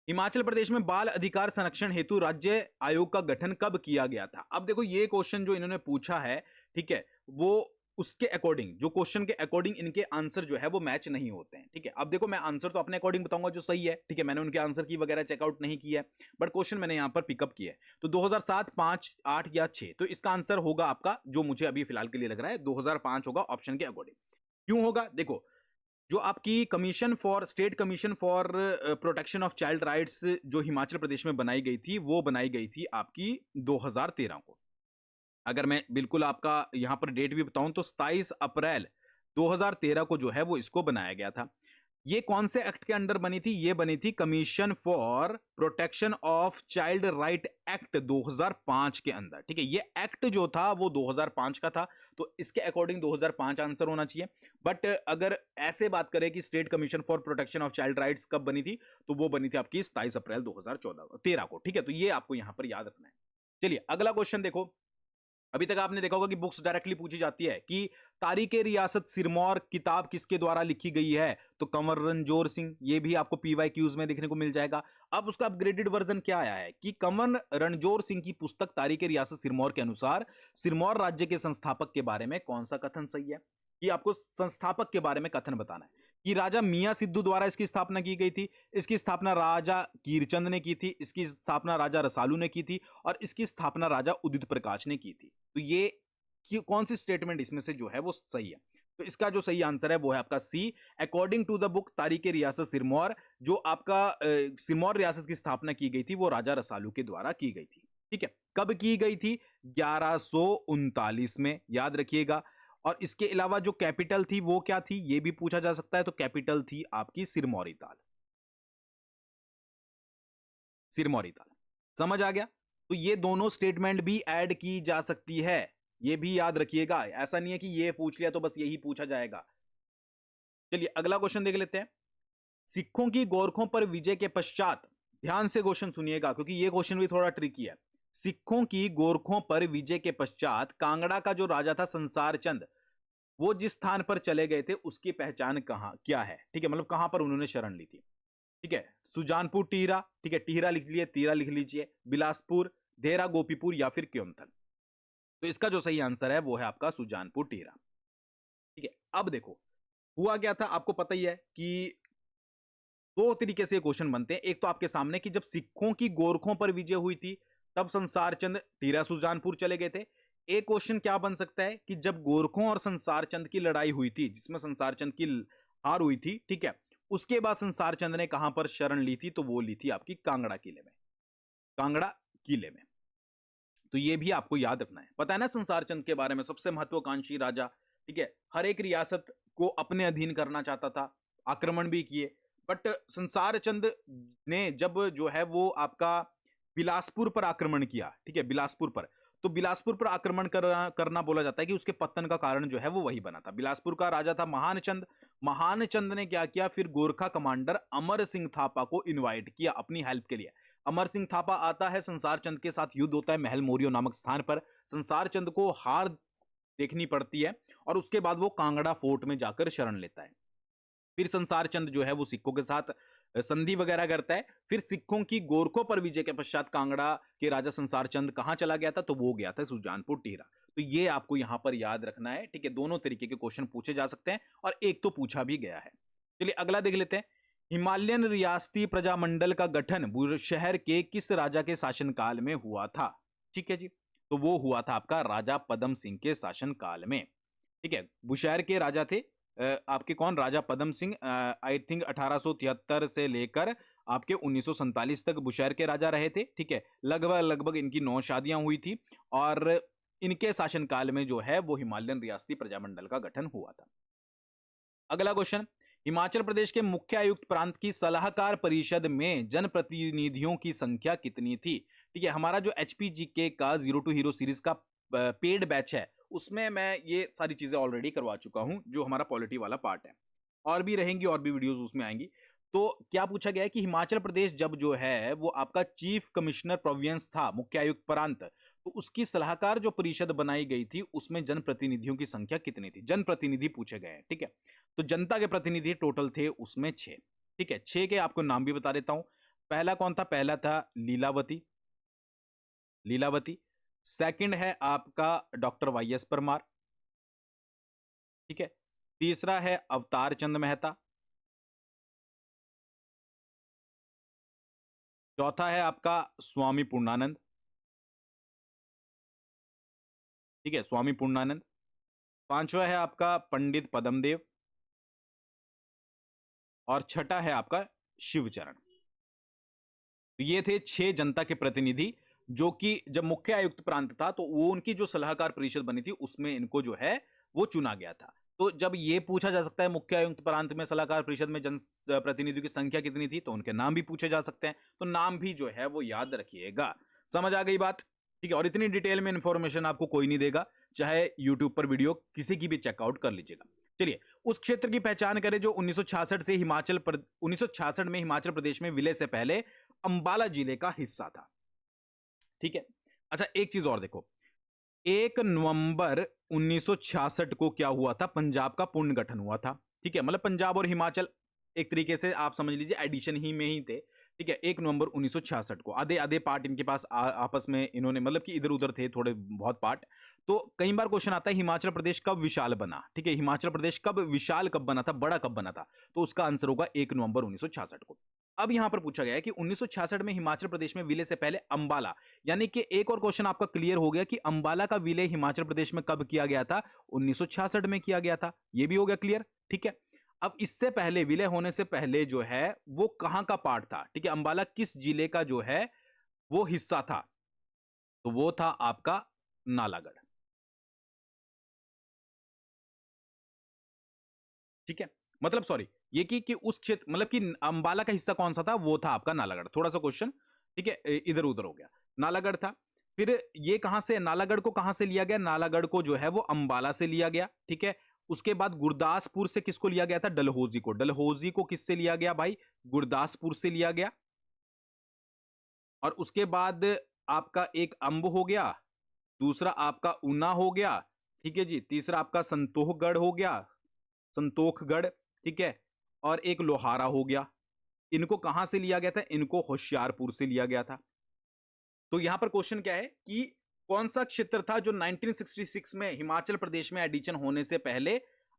हिमाचल प्रदेश में बाल अधिकार संरक्षण हेतु राज्य आयोग का गठन कब किया गया था? अब देखो, ये क्वेश्चन जो इन्होंने पूछा है, ठीक है, वो उसके अकॉर्डिंग, जो क्वेश्चन के अकॉर्डिंग इनके आंसर जो है वो मैच नहीं होते हैं। ठीक है, अब देखो, मैं आंसर तो अपने अकॉर्डिंग बताऊंगा जो सही है, ठीक है, मैंने उनके आंसर की वगैरह चेकआउट नहीं किया है, बट क्वेश्चन मैंने यहां पर पिकअप किया है। तो 2007, 5, 8 या 6, तो इसका आंसर होगा आपका, जो मुझे अभी फिलहाल के लिए लग रहा है, 2005 होगा ऑप्शन के अकॉर्डिंग। क्यों होगा? देखो, जो आपकी state commission for protection of child rights जो हिमाचल प्रदेश में बनाई गई थी, वो बनाई गई थी आपकी 2013 को। अगर मैं बिल्कुल आपका यहां पर डेट भी बताऊं तो 27 अप्रैल 2013 को जो है वो इसको बनाया गया था। ये कौन से एक्ट के अंडर बनी थी? ये बनी थी commission for protection of child right act 2005 के अंदर। ठीक है, ये एक्ट जो था वो 2005 का था, तो इसके अकॉर्डिंग 2005 आंसर होना चाहिए। बट अगर ऐसे बात करें कि state commission for protection of child rights कब बनी थी, तो वो बनी थी आपकी 27 अप्रैल 2013 को। ठीक है, तो ये आपको यहां पर याद रखना है। चलिए अगला क्वेश्चन देखो। अभी तक आपने देखा होगा कि बुक्स डायरेक्टली पूछी जाती है कि तारीखे रियासत सिरमौर किताब किसके द्वारा लिखी गई है, तो कंवर रणजोर सिंह। ये भी आपको पीवाईक्यूज में देखने को मिल जाएगा। अब उसका अपग्रेडेड वर्जन क्या आया है कि कंवर रणजोर सिंह की पुस्तक तारीखे रियासत सिरमौर के अनुसार सिरमौर राज्य के संस्थापक के बारे में कौन सा कथन सही है? कि आपको संस्थापक के बारे में कथन बताना है कि राजा मियां सिद्धू द्वारा इसकी स्थापना की गई थी, इसकी स्थापना राजा कीरचंद ने की थी, इसकी स्थापना राजा रसालू ने की थी, और इसकी स्थापना राजा उदित प्रकाश ने की थी। तो ये कौन सी स्टेटमेंट इसमें से जो है वो सही है? तो इसका जो सही आंसर है वो है आपका सी, अकॉर्डिंग टू द बुक तारीखे रियासत सिरमौर। जो आपका सिरमौर रियासत की स्थापना की गई थी वो राजा रसालू के द्वारा की गई थी। ठीक है, कब की गई थी? 1139 में, याद रखिएगा। और इसके अलावा जो कैपिटल थी वो क्या थी, ये भी पूछा जा सकता है। तो कैपिटल थी आपकी सिरमौरी ताल। सिरमौरी ताल, समझ आ गया? तो ये दोनों स्टेटमेंट भी ऐड की जा सकती है, ये भी याद रखिएगा। ऐसा नहीं है कि ये पूछ लिया तो बस यही पूछा जाएगा। चलिए अगला क्वेश्चन देख लेते हैं। सिखों की गोरखों पर विजय के पश्चात, ध्यान से क्वेश्चन सुनिएगा क्योंकि ये क्वेश्चन भी थोड़ा ट्रिकी है। सिखों की गोरखों पर विजय के पश्चात कांगड़ा का जो राजा था संसार चंद, वो जिस स्थान पर चले गए थे उसकी पहचान कहां क्या है? ठीक है, मतलब कहां पर उन्होंने शरण ली थी। ठीक है, सुजानपुर टीरा, ठीक है, टीरा लिख लीजिए, तीरा लिख लीजिए, बिलासपुर, देरा गोपीपुर या फिर क्योंथल। तो इसका जो सही आंसर है वो है आपका सुजानपुर टीरा। ठीक है, अब देखो हुआ क्या था, आपको पता ही है कि दो तरीके से क्वेश्चन बनते हैं। एक तो आपके सामने कि जब सिखों की गोरखों पर विजय हुई थी तब संसार चंद टीरा सुजानपुर चले गए थे। एक क्वेश्चन क्या बन सकता है कि जब गोरखों और संसार चंद की लड़ाई हुई थी जिसमें संसार चंद की हार हुई थी, ठीक है, उसके बाद संसार चंद ने कहां पर शरण ली थी? तो वो ली थी आपकी कांगड़ा किले में। कांगड़ा किले में। तो ये भी आपको याद रखना है। पता है ना संसार चंद के बारे में, सबसे महत्वाकांक्षी राजा, ठीक है, हर एक रियासत को अपने अधीन करना चाहता था, आक्रमण भी किए। बट संसार चंद ने जब जो है वो आपका बिलासपुर पर आक्रमण किया, ठीक है, बिलासपुर पर, तो बिलासपुर पर आक्रमण करना बोला जाता है कि उसके पतन का कारण जो है वो वही बना था। बिलासपुर का राजा था महान चंद। महान चंद ने क्या किया, फिर गोरखा कमांडर अमर सिंह थापा को इनवाइट किया अपनी हेल्प के लिए। अमर सिंह थापा आता है, संसार चंद के साथ युद्ध होता है महल मोरियो नामक स्थान पर। संसार चंद को हार देखनी पड़ती है और उसके बाद वो कांगड़ा फोर्ट में जाकर शरण लेता है। फिर संसार चंद जो है वो सिखों के साथ संधि वगैरह करता है। फिर सिखों की गोरखों पर विजय के पश्चात कांगड़ा के राजा संसार चंद कहां चला गया था? तो वो गया था सुजानपुर टीरा। तो ये आपको यहां पर याद रखना है, ठीक है। दोनों तरीके के क्वेश्चन पूछे जा सकते हैं और एक तो पूछा भी गया है। चलिए अगला देख लेते हैं। हिमालयन रियासती प्रजामंडल का गठन बुशहर के किस राजा के शासनकाल में हुआ था? ठीक है जी, तो वो हुआ था आपका राजा पदम सिंह के शासनकाल में। ठीक है, बुशहर के राजा थे आपके कौन? राजा पदम सिंह। आई थिंक 1873 से लेकर आपके 1947 तक बुशहर के राजा रहे थे। ठीक है, लगभग लगभग इनकी 9 शादियां हुई थी और इनके शासनकाल में जो है वो हिमालयन रियासती प्रजामंडल का गठन हुआ था। अगला क्वेश्चन, हिमाचल प्रदेश के मुख्य आयुक्त प्रांत की सलाहकार परिषद में जनप्रतिनिधियों की संख्या कितनी थी? ठीक है, हमारा जो एचपीजीके का जीरो टू हीरो सीरीज का पेड बैच है उसमें मैं ये सारी चीजें ऑलरेडी करवा चुका हूं, जो हमारा पॉलिटी वाला पार्ट है। और भी रहेंगी, और भी वीडियोस उसमें आएंगी। तो क्या पूछा गया है कि हिमाचल प्रदेश जब जो है वो आपका चीफ कमिश्नर प्रोविंस था, मुख्य आयुक्त प्रांत, तो उसकी सलाहकार जो परिषद बनाई गई थी उसमें जनप्रतिनिधियों की संख्या कितनी थी? जनप्रतिनिधि पूछे गए हैं, ठीक है। तो जनता के प्रतिनिधि टोटल थे उसमें 6। ठीक है, 6 के आपको नाम भी बता देता हूं। पहला कौन था? पहला था लीलावती। लीलावती। सेकंड है आपका डॉक्टर वाई एस परमार। ठीक है, तीसरा है अवतार चंद मेहता। चौथा है आपका स्वामी पूर्णानंद। ठीक है, स्वामी पूर्णानंद। पांचवा है आपका पंडित पदमदेव और छठा है आपका शिवचरण। तो ये थे 6 जनता के प्रतिनिधि जो कि जब मुख्य आयुक्त प्रांत था तो वो उनकी जो सलाहकार परिषद बनी थी उसमें इनको जो है वो चुना गया था। तो जब ये पूछा जा सकता है मुख्य आयुक्त प्रांत में सलाहकार परिषद में जन प्रतिनिधियों की संख्या कितनी थी, तो उनके नाम भी पूछे जा सकते हैं। तो नाम भी जो है वो याद रखिएगा। समझ आ गई बात? ठीक है, और इतनी डिटेल में इंफॉर्मेशन आपको कोई नहीं देगा, चाहे यूट्यूब पर वीडियो किसी की भी चेकआउट कर लीजिएगा। चलिए उस क्षेत्र की पहचान करें जो 1966 से 1966 में हिमाचल प्रदेश में विलय से पहले अंबाला जिले का हिस्सा था। ठीक है, अच्छा एक चीज और देखो, 1 नवंबर 1966 को क्या हुआ था? पंजाब का पुनर्गठन हुआ था। ठीक है, मतलब पंजाब और हिमाचल एक तरीके से आप समझ लीजिए एडिशन ही में ही थे। ठीक है, 1 नवंबर 1966 को आधे आधे पार्ट इनके पास आपस में इन्होंने मतलब कि इधर उधर थे थोड़े बहुत पार्ट। तो कई बार क्वेश्चन आता है हिमाचल प्रदेश कब विशाल बना? ठीक है, हिमाचल प्रदेश कब विशाल कब बना था, बड़ा कब बना था? तो उसका आंसर होगा 1 नवंबर 1966 को। अब यहां पर पूछा गया है कि 1966 में हिमाचल प्रदेश में विलय से पहले अंबाला, यानी कि एक और क्वेश्चन आपका क्लियर हो गया कि अंबाला का विलय हिमाचल प्रदेश में कब किया गया था? 1966 में किया गया था। ये भी हो गया क्लियर। ठीक है, अब इससे पहले विलय होने से पहले जो है वो कहां का पार्ट था? ठीक है, अंबाला किस जिले का जो है वो हिस्सा था? तो वो था आपका नालागढ़। ठीक है, मतलब सॉरी, ये कि उस क्षेत्र, मतलब कि अंबाला का हिस्सा कौन सा था, वो था आपका नालागढ़। थोड़ा सा क्वेश्चन, ठीक है, इधर उधर हो गया। नालागढ़ था। फिर ये कहां से, नालागढ़ को कहां से लिया गया, नालागढ़ को जो है वो अंबाला से लिया गया। ठीक है, उसके बाद गुरदासपुर से किसको लिया गया था, डलहौजी को। डलहौजी को किससे लिया गया भाई, गुरदासपुर से लिया गया। और उसके बाद आपका एक अंब हो गया, दूसरा आपका ऊना हो गया, ठीक है जी, तीसरा आपका संतोखगढ़ हो गया, संतोखगढ़, ठीक है, और एक लोहारा हो गया। इनको कहां से लिया गया था, इनको होशियारपुर से लिया गया था। तो यहां पर क्वेश्चन क्या है कि कौन सा क्षेत्र था जो 1966 में हिमाचल प्रदेश में एडिशन होने से पहले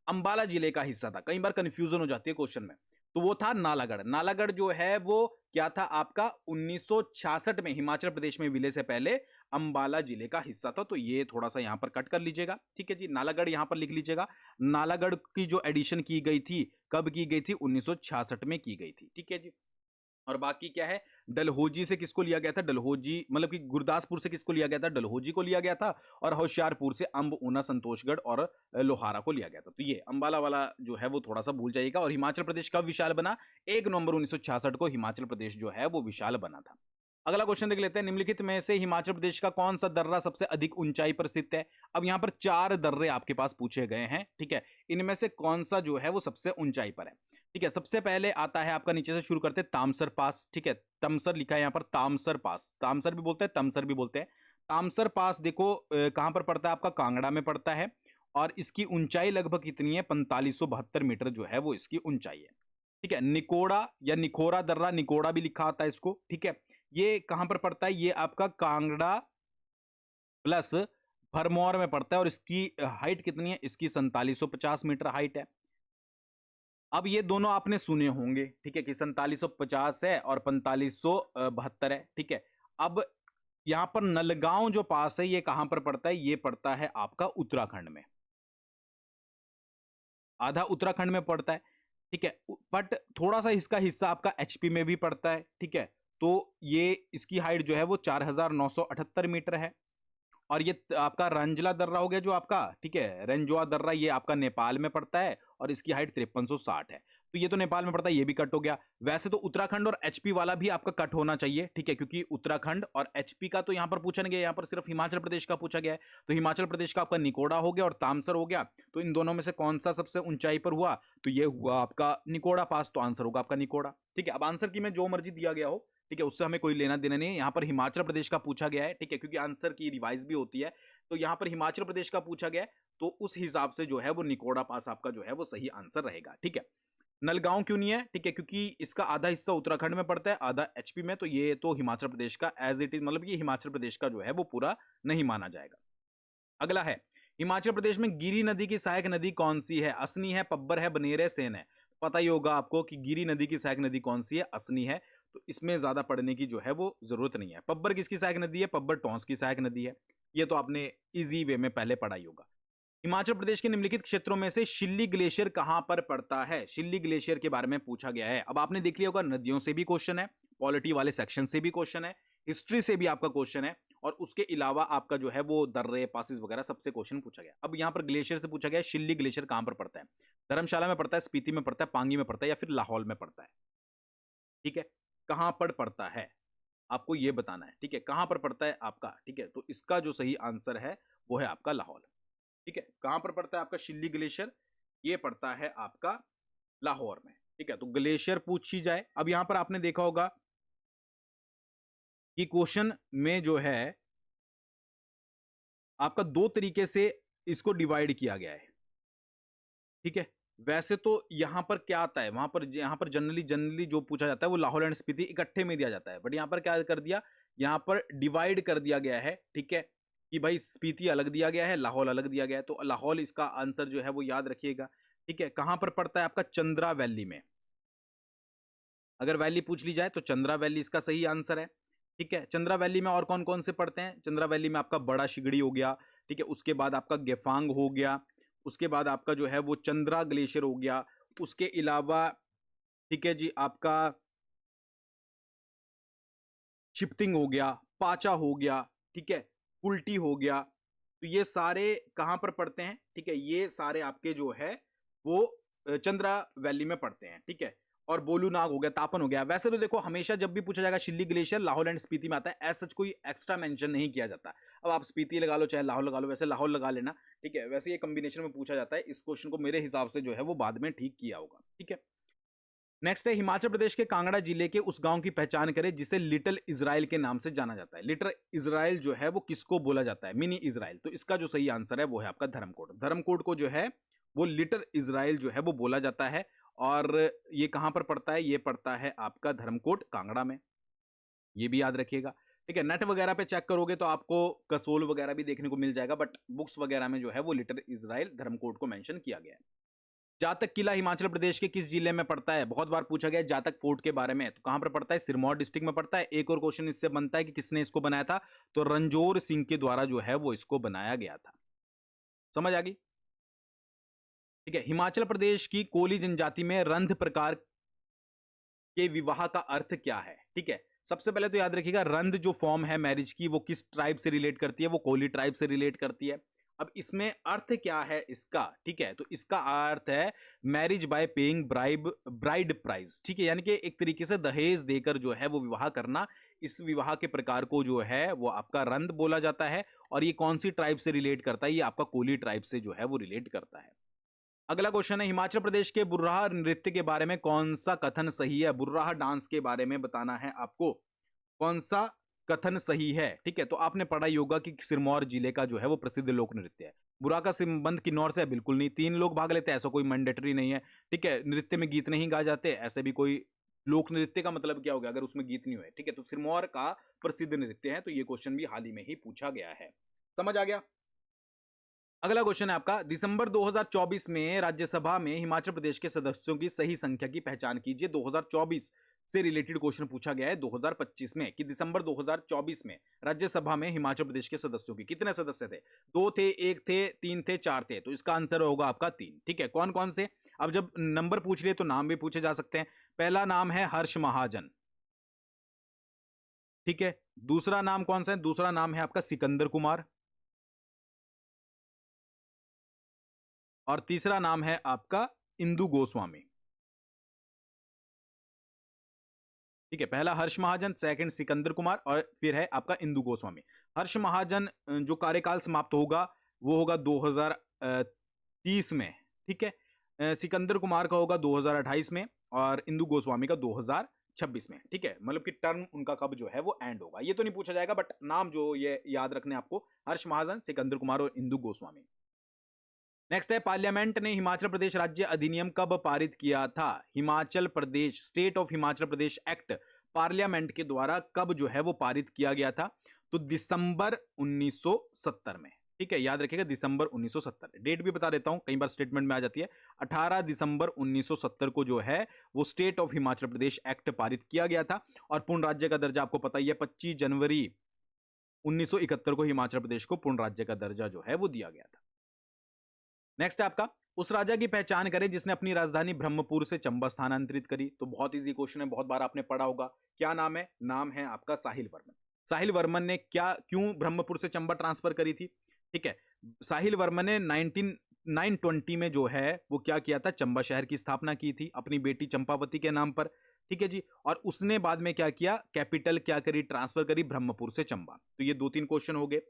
अंबाला जिले का हिस्सा था। कई बार कंफ्यूजन हो जाती है क्वेश्चन में। तो वो था नालागढ़। नालागढ़ जो है वो क्या था आपका 1966 में हिमाचल प्रदेश में विलय से पहले अंबाला जिले का हिस्सा था। तो ये थोड़ा सा यहां पर कट कर लीजिएगा, ठीक है जी, नालागढ़ यहां पर लिख लीजिएगा। नालागढ़ की जो एडिशन की गई थी, कब की गई थी, 1966 में की गई थी, ठीक है जी। और बाकी क्या है, डलहौजी से किसको लिया गया था, डलहौजी मतलब कि गुरदासपुर से किसको लिया गया था, डलहौजी को लिया गया था। और होशियारपुर से अंब, ऊना, संतोषगढ़ और लोहारा को लिया गया था। तो ये अंबाला वाला जो है वो थोड़ा सा भूल जाइएगा। और हिमाचल प्रदेश कब विशाल बना, 1 नवंबर 1966 को हिमाचल प्रदेश जो है वो विशाल बना था। अगला क्वेश्चन देख लेते हैं, निम्नलिखित में से हिमाचल प्रदेश का कौन सा दर्रा सबसे अधिक ऊंचाई पर स्थित है। अब यहां पर 4 दर्रे आपके पास पूछे गए हैं, ठीक है, इनमें से कौन सा जो है वो सबसे ऊंचाई पर है। ठीक है, सबसे पहले आता है आपका, नीचे से शुरू करते हैं, तामसर पास। ठीक है, तमसर लिखा है यहां पर, तामसर पास, तामसर भी बोलते हैं, तमसर भी बोलते हैं। तामसर पास देखो कहां पर पड़ता है, आपका कांगड़ा में पड़ता है। और इसकी ऊंचाई लगभग कितनी है, 4572 मीटर जो है वो इसकी ऊंचाई है। ठीक है, निकोड़ा या निखोरा दर्रा, निकोड़ा भी लिखा आता है इसको, ठीक है, ये कहां पर पड़ता है, ये आपका कांगड़ा प्लस भरमौर में पड़ता है। और इसकी हाइट कितनी है, इसकी 4750 मीटर हाइट है। अब ये दोनों आपने सुने होंगे, ठीक है, कि 4750 है और 4572 है, ठीक है। अब यहां पर नलगांव जो पास है, ये कहां पर पड़ता है, ये पड़ता है आपका उत्तराखंड में, आधा उत्तराखंड में पड़ता है, ठीक है। बट थोड़ा सा इसका हिस्सा आपका एचपी में भी पड़ता है, ठीक है। तो ये इसकी हाइट जो है वो 4978 मीटर है। और ये आपका रंजला दर्रा हो गया जो आपका, ठीक है, रंजोआ दर्रा, ये आपका नेपाल में पड़ता है और इसकी हाइट 5360 है। तो ये तो नेपाल में पड़ता है, ये भी कट हो गया। वैसे तो उत्तराखंड और एचपी वाला भी आपका कट होना चाहिए, ठीक है, क्योंकि उत्तराखंड और एचपी का तो यहां पर पूछा नहीं गया, यहां पर सिर्फ हिमाचल प्रदेश का पूछा गया है। तो हिमाचल प्रदेश का आपका निकोड़ा हो गया और तामसर हो गया। तो इन दोनों में से कौन सा सबसे ऊंचाई पर हुआ, तो ये हुआ आपका निकोड़ा पास। तो आंसर होगा आपका निकोड़ा, ठीक है। अब आंसर की में जो मर्जी दिया गया हो, ठीक है, उससे हमें कोई लेना देना नहीं है। यहां पर हिमाचल प्रदेश का पूछा गया है, ठीक है, क्योंकि आंसर की रिवाइज भी होती है। तो यहां पर हिमाचल प्रदेश का पूछा गया है, तो उस हिसाब से जो है वो निकोड़ा पास आपका जो है वो सही आंसर रहेगा, ठीक है। नलगांव क्यों नहीं है, ठीक है, क्योंकि इसका आधा हिस्सा उत्तराखंड में पड़ता है, आधा एचपी में। तो ये तो हिमाचल प्रदेश का एज इट इज, मतलब ये हिमाचल प्रदेश का जो है वो पूरा नहीं माना जाएगा। अगला है, हिमाचल प्रदेश में गिरी नदी की सहायक नदी कौन सी है, असनी है, पब्बर है, बनेर है, सेन है। पता ही होगा आपको कि गिरी नदी की सहायक नदी कौन सी है, असनी है। तो इसमें ज्यादा पढ़ने की जो है वो जरूरत नहीं है। पब्बर किसकी सहायक नदी है, पब्बर टॉन्स की सहायक नदी है। ये तो आपने इजी वे में पहले पढ़ा ही होगा। हिमाचल प्रदेश के निम्नलिखित क्षेत्रों में से शिल्ली ग्लेशियर कहां पर पड़ता है, शिल्ली ग्लेशियर के बारे में पूछा गया है। अब आपने देख लिया होगा, नदियों से भी क्वेश्चन है, पॉलिटी वाले सेक्शन से भी क्वेश्चन है, हिस्ट्री से भी आपका क्वेश्चन है, और उसके अलावा आपका जो है वो दर्रे, पासिस वगैरह सबसे क्वेश्चन पूछा गया। अब यहां पर ग्लेशियर से पूछा गया, शिल्ली ग्लेशियर कहां पर पड़ता है, धर्मशाला में पड़ता है, स्पीति में पड़ता है, पांगी में पड़ता है, या फिर लाहौल में पड़ता है, ठीक है। कहां पर पड़ता है आपको ये बताना है, ठीक है, कहां पर पड़ता है आपका, ठीक है। तो इसका जो सही आंसर है वो है आपका लाहौल, ठीक है। कहां पर पड़ता है आपका शिल्ली ग्लेशियर, ये पड़ता है आपका लाहौर में, ठीक है। तो ग्लेशियर पूछी जाए। अब यहां पर आपने देखा होगा कि क्वेश्चन में जो है आपका दो तरीके से इसको डिवाइड किया गया है, ठीक है। वैसे तो यहां पर क्या आता है, वहां पर यहां पर जनरली जो पूछा जाता है वो लाहौल एंड स्पीति इकट्ठे में दिया जाता है। बट यहां पर क्या कर दिया, यहां पर डिवाइड कर दिया गया है, ठीक है, कि भाई स्पीति अलग दिया गया है, लाहौल अलग दिया गया है। तो लाहौल इसका आंसर जो है वो याद रखिएगा, ठीक है। कहां पर पड़ता है आपका, चंद्रा वैली में। अगर वैली पूछ ली जाए तो चंद्रा वैली इसका सही आंसर है, ठीक है। चंद्रा वैली में और कौन कौन से पड़ते हैं, चंद्रा वैली में आपका बड़ा शिगड़ी हो गया, ठीक है, उसके बाद आपका गेफांग हो गया, उसके बाद आपका जो है वो चंद्रा ग्लेशियर हो गया, उसके अलावा, ठीक है जी, आपका शिफ्टिंग हो गया, पाचा हो गया, ठीक है, कुल्टी हो गया, तो ये सारे कहां पर पड़ते हैं, ठीक है, ये सारे आपके जो है वो चंद्रा वैली में पड़ते हैं, ठीक है। और बोलू नाग हो गया, तापन हो गया। वैसे तो देखो हमेशा जब भी पूछा जाएगा शिल्ली ग्लेशियर लाहौल एंड स्पीति में आता है, ऐसा कोई एक्स्ट्रा मेंशन नहीं किया जाता। अब आप स्पीति लगा लो चाहे लाहौल लगा लो, वैसे लाहौल लगा लेना, ठीक है। वैसे ये कॉम्बिनेशन में पूछा जाता है, इस क्वेश्चन को मेरे हिसाब से जो है वो बाद में ठीक किया होगा, ठीक है। नेक्स्ट है हिमाचल प्रदेश के कांगड़ा जिले के उस गांव की पहचान करें जिसे लिटिल इजराइल के नाम से जाना जाता है। लिटिल इजराइल जो है वो किसको बोला जाता है, मिनी इजराइल। तो इसका जो सही आंसर है वो है आपका धर्मकोट। धर्मकोट को जो है वो लिटिल इजराइल जो है वो बोला जाता है। और ये कहां पर पड़ता है, ये पड़ता है आपका धर्मकोट कांगड़ा में, ये भी याद रखिएगा, ठीक है। नेट वगैरह पे चेक करोगे तो आपको कसोल वगैरह भी देखने को मिल जाएगा, बट बुक्स वगैरह में जो है वो लिटिल इजराइल धर्मकोट को मेंशन किया गया है। जातक किला हिमाचल प्रदेश के किस जिले में पड़ता है, बहुत बार पूछा गया है जातक फोर्ट के बारे में, तो कहां पर पड़ता है, सिरमौर डिस्ट्रिक्ट में पड़ता है। एक और क्वेश्चन इससे बनता है कि किसने इसको बनाया था, तो रणजोर सिंह के द्वारा जो है वो इसको बनाया गया था। समझ आ गई, ठीक है। हिमाचल प्रदेश की कोली जनजाति में रंध प्रकार के विवाह का अर्थ क्या है, ठीक है। सबसे पहले तो याद रखिएगा रंध जो फॉर्म है मैरिज की वो किस ट्राइब से रिलेट करती है, वो कोली ट्राइब से रिलेट करती है। अब इसमें अर्थ क्या है इसका, ठीक है, तो इसका अर्थ है marriage by paying bride price, ठीक है, यानी कि एक तरीके से दहेज देकर जो है वो विवाह करना। इस विवाह के प्रकार को जो है वो आपका रंध बोला जाता है। और ये कौन सी ट्राइब से रिलेट करता है, ये आपका कोली ट्राइब से जो है वो रिलेट करता है। अगला क्वेश्चन है हिमाचल प्रदेश के बुर्राह नृत्य के बारे में कौन सा कथन सही है। बुर्राह डांस के बारे में बताना है आपको, कौन सा कथन सही है, ठीक है। तो आपने पढ़ा ही होगा कि सिरमौर जिले का जो है वो प्रसिद्ध लोक नृत्य है। बुर्राह का संबंध किन्नौर से है, बिल्कुल नहीं। 3 लोग भाग लेते हैं, ऐसा कोई मैंडेटरी नहीं है, ठीक है। नृत्य में गीत नहीं गा जाते, ऐसे भी कोई लोक नृत्य का मतलब क्या हो गया अगर उसमें गीत नहीं हुए, ठीक है। तो सिरमौर का प्रसिद्ध नृत्य है, तो ये क्वेश्चन भी हाल ही में ही पूछा गया है। समझ आ गया। अगला क्वेश्चन है आपका, दिसंबर 2024 में राज्यसभा में हिमाचल प्रदेश के सदस्यों की सही संख्या की पहचान कीजिए। 2024 से रिलेटेड क्वेश्चन पूछा गया है 2025 में कि दिसंबर 2024 में राज्यसभा में हिमाचल प्रदेश के सदस्यों की कितने सदस्य थे, 2 थे, 1 थे, 3 थे, 4 थे। तो इसका आंसर होगा आपका 3, ठीक है। कौन कौन से, अब जब नंबर पूछ लिए तो नाम भी पूछे जा सकते हैं। पहला नाम है हर्ष महाजन, ठीक है। दूसरा नाम कौन सा है, दूसरा नाम है आपका सिकंदर कुमार। और तीसरा नाम है आपका इंदु गोस्वामी, ठीक है। पहला हर्ष महाजन, सेकंड सिकंदर कुमार और फिर है आपका इंदु गोस्वामी। हर्ष महाजन जो कार्यकाल समाप्त होगा वो होगा 2030 में, ठीक है। सिकंदर कुमार का होगा 2028 में और इंदु गोस्वामी का 2026 में, ठीक है। मतलब कि टर्म उनका कब जो है वो एंड होगा ये तो नहीं पूछा जाएगा, बट नाम जो ये याद रखने आपको, हर्ष महाजन, सिकंदर कुमार और इंदु गोस्वामी। नेक्स्ट है पार्लियामेंट ने हिमाचल प्रदेश राज्य अधिनियम कब पारित किया था। Himachal Pradesh state of Himachal Pradesh act parliament के द्वारा कब जो है वो पारित किया गया था, तो दिसंबर 1970 में, ठीक है। याद रखिएगा दिसंबर 1970। डेट भी बता देता हूं, कई बार स्टेटमेंट में आ जाती है। 18 दिसंबर 1970 को जो है वो state of Himachal Pradesh act पारित किया गया था। और पूर्ण राज्य का दर्जा आपको पता ही है, 25 जनवरी 1971 को हिमाचल प्रदेश को पूर्ण राज्य का दर्जा जो है वो दिया गया था। नेक्स्ट है आपका, उस राजा की पहचान करें जिसने अपनी राजधानी ब्रह्मपुर से चंबा स्थानांतरित करी। तो बहुत इजी क्वेश्चन है, बहुत बार आपने पढ़ा होगा। क्या नाम है, नाम है आपका साहिल वर्मन। साहिल वर्मन ने क्यों ब्रह्मपुर से चंबा ट्रांसफर करी थी, ठीक है। साहिल वर्मन ने 920 में जो है वो क्या किया था, चंबा शहर की स्थापना की थी अपनी बेटी चंपावती के नाम पर, ठीक है जी। और उसने बाद में क्या किया, कैपिटल क्या करी, ट्रांसफर करी ब्रह्मपुर से चंबा। तो ये 2-3 क्वेश्चन हो गए।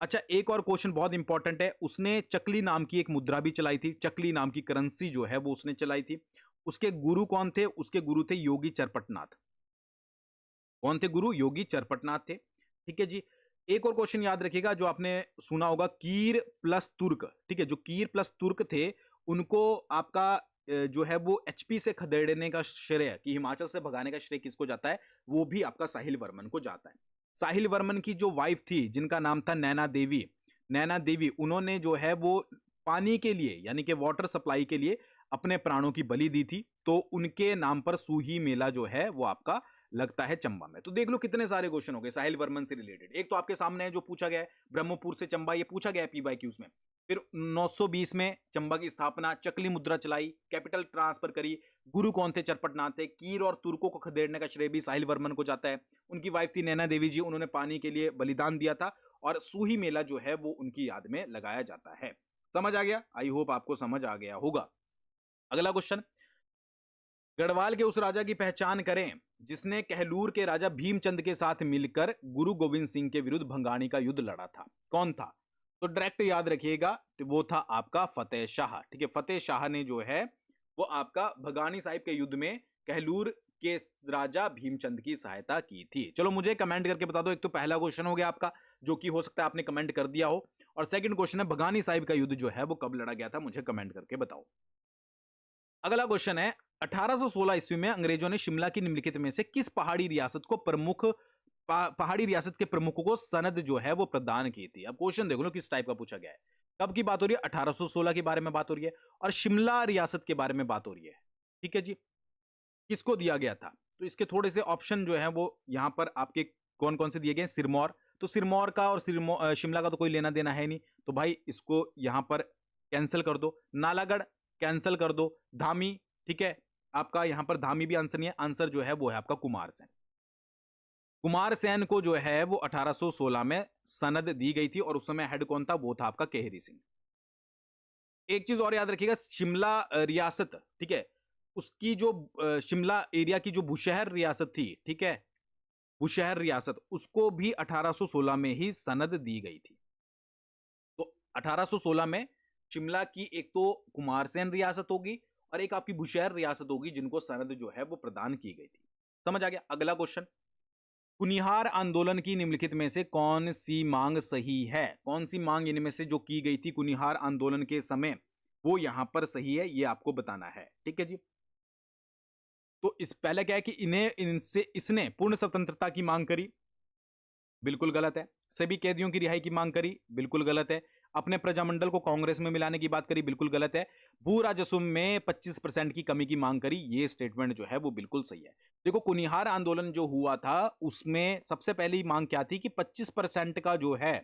अच्छा एक और क्वेश्चन बहुत इंपॉर्टेंट है, उसने चकली नाम की एक मुद्रा भी चलाई थी, चकली नाम की करेंसी जो है वो उसने चलाई थी। उसके गुरु कौन थे, उसके गुरु थे योगी चरपटनाथ। कौन थे गुरु, योगी चरपटनाथ थे, ठीक है जी। एक और क्वेश्चन याद रखिएगा जो आपने सुना होगा, कीर प्लस तुर्क, ठीक है। जो कीर प्लस तुर्क थे उनको आपका जो है वो एचपी से खदेड़ने का श्रेय, कि हिमाचल से भगाने का श्रेय किसको जाता है, वो भी आपका साहिल वर्मन को जाता है। साहिल वर्मन की जो वाइफ थी जिनका नाम था नैना देवी, नैना देवी उन्होंने जो है वो पानी के लिए यानी कि वाटर सप्लाई के लिए अपने प्राणों की बलि दी थी। तो उनके नाम पर सूही मेला जो है वो आपका लगता है चंबा में। तो देख लो कितने सारे क्वेश्चन हो गए साहिल वर्मन से रिलेटेड। एक तो आपके सामने है जो पूछा गया है ब्रह्मपुर से चंबा, ये पूछा गया है पीवाईक्यूज में। फिर 920 में चंबा की स्थापना, चकली मुद्रा चलाई, कैपिटल ट्रांसफर करी, गुरु कौन थे, चरपटनाथ थे, कीर और तुर्कों को खदेड़ने का श्रेय भी साहिल वर्मन को जाता है। उनकी वाइफ थी नैना देवी जी, उन्होंने पानी के लिए बलिदान दिया था। और सूही मेला जो है वो उनकी याद में लगाया जाता है। समझ आ गया? आई होप आपको समझ आ गया होगा। अगला क्वेश्चन, गढ़वाल के उस राजा की पहचान करें जिसने कहलूर के राजा भीमचंद के साथ मिलकर गुरु गोविंद सिंह के विरुद्ध भंगाणी का युद्ध लड़ा था। कौन था? तो डायरेक्ट याद रखिएगा, तो वो था आपका फतेह शाह। ठीक है, फतेह शाह ने जो है वो आपका भगानी साहिब के युद्ध में कहलूर के राजा भीमचंद की सहायता की थी। चलो मुझे कमेंट करके बता दो। एक तो पहला क्वेश्चन हो गया आपका, जो कि हो सकता है आपने कमेंट कर दिया हो, और सेकंड क्वेश्चन है भगानी साहिब का युद्ध जो है वो कब लड़ा गया था, मुझे कमेंट करके बताओ। अगला क्वेश्चन है, 1816 ईस्वी में अंग्रेजों ने शिमला की निम्नलिखित में से किस पहाड़ी रियासत को पहाड़ी रियासत के प्रमुख को सनद जो है वो प्रदान की थी। अब क्वेश्चन देखो लो किस टाइप का पूछा गया है। कब की बात हो रही है? 1816 के बारे में बात हो रही है, और शिमला रियासत के बारे में बात हो रही है। ठीक है जी, किसको दिया गया था? तो इसके थोड़े से ऑप्शन जो है वो यहां पर आपके कौन कौन से दिए गए हैं। सिरमौर, तो सिरमौर का और शिमला का तो कोई लेना देना है नहीं, तो भाई इसको यहां पर कैंसिल कर दो। नालागढ़ कैंसिल कर दो। धामी, ठीक है, आपका यहां पर धामी भी आंसर नहीं है, आंसर जो है वो है आपका कुमारसैन। कुमारसैन को जो है वो 1816 में सनद दी गई थी, और उस समय हेड कौन था? वो था आपका केहरी सिंह। एक चीज और याद रखिएगा, शिमला रियासत, ठीक है, उसकी जो शिमला एरिया की जो बुशहर रियासत थी, ठीक है, बुशहर रियासत, उसको भी 1816 में ही सनद दी गई थी। तो 1816 में शिमला की एक तो कुमारसैन रियासत होगी और एक आपकी बुशहर रियासत होगी, जिनको सनद जो है वो प्रदान की गई थी। समझ आ गया? अगला क्वेश्चन, कुनिहार आंदोलन की निम्नलिखित में से कौन सी मांग सही है? कौन सी मांग इनमें से जो की गई थी कुनिहार आंदोलन के समय वो यहां पर सही है, ये आपको बताना है। ठीक है जी, तो इस पहले क्या है कि इसने पूर्ण स्वतंत्रता की मांग करी, बिल्कुल गलत है। सभी कैदियों की रिहाई की मांग करी, बिल्कुल गलत है। अपने प्रजामंडल को कांग्रेस में मिलाने की बात करी, बिल्कुल गलत है। भू राजस्व में 25% की कमी की मांग करी, ये स्टेटमेंट जो है वो बिल्कुल सही है। देखो, कुनिहार आंदोलन जो हुआ था उसमें सबसे पहली मांग क्या थी कि 25% का जो है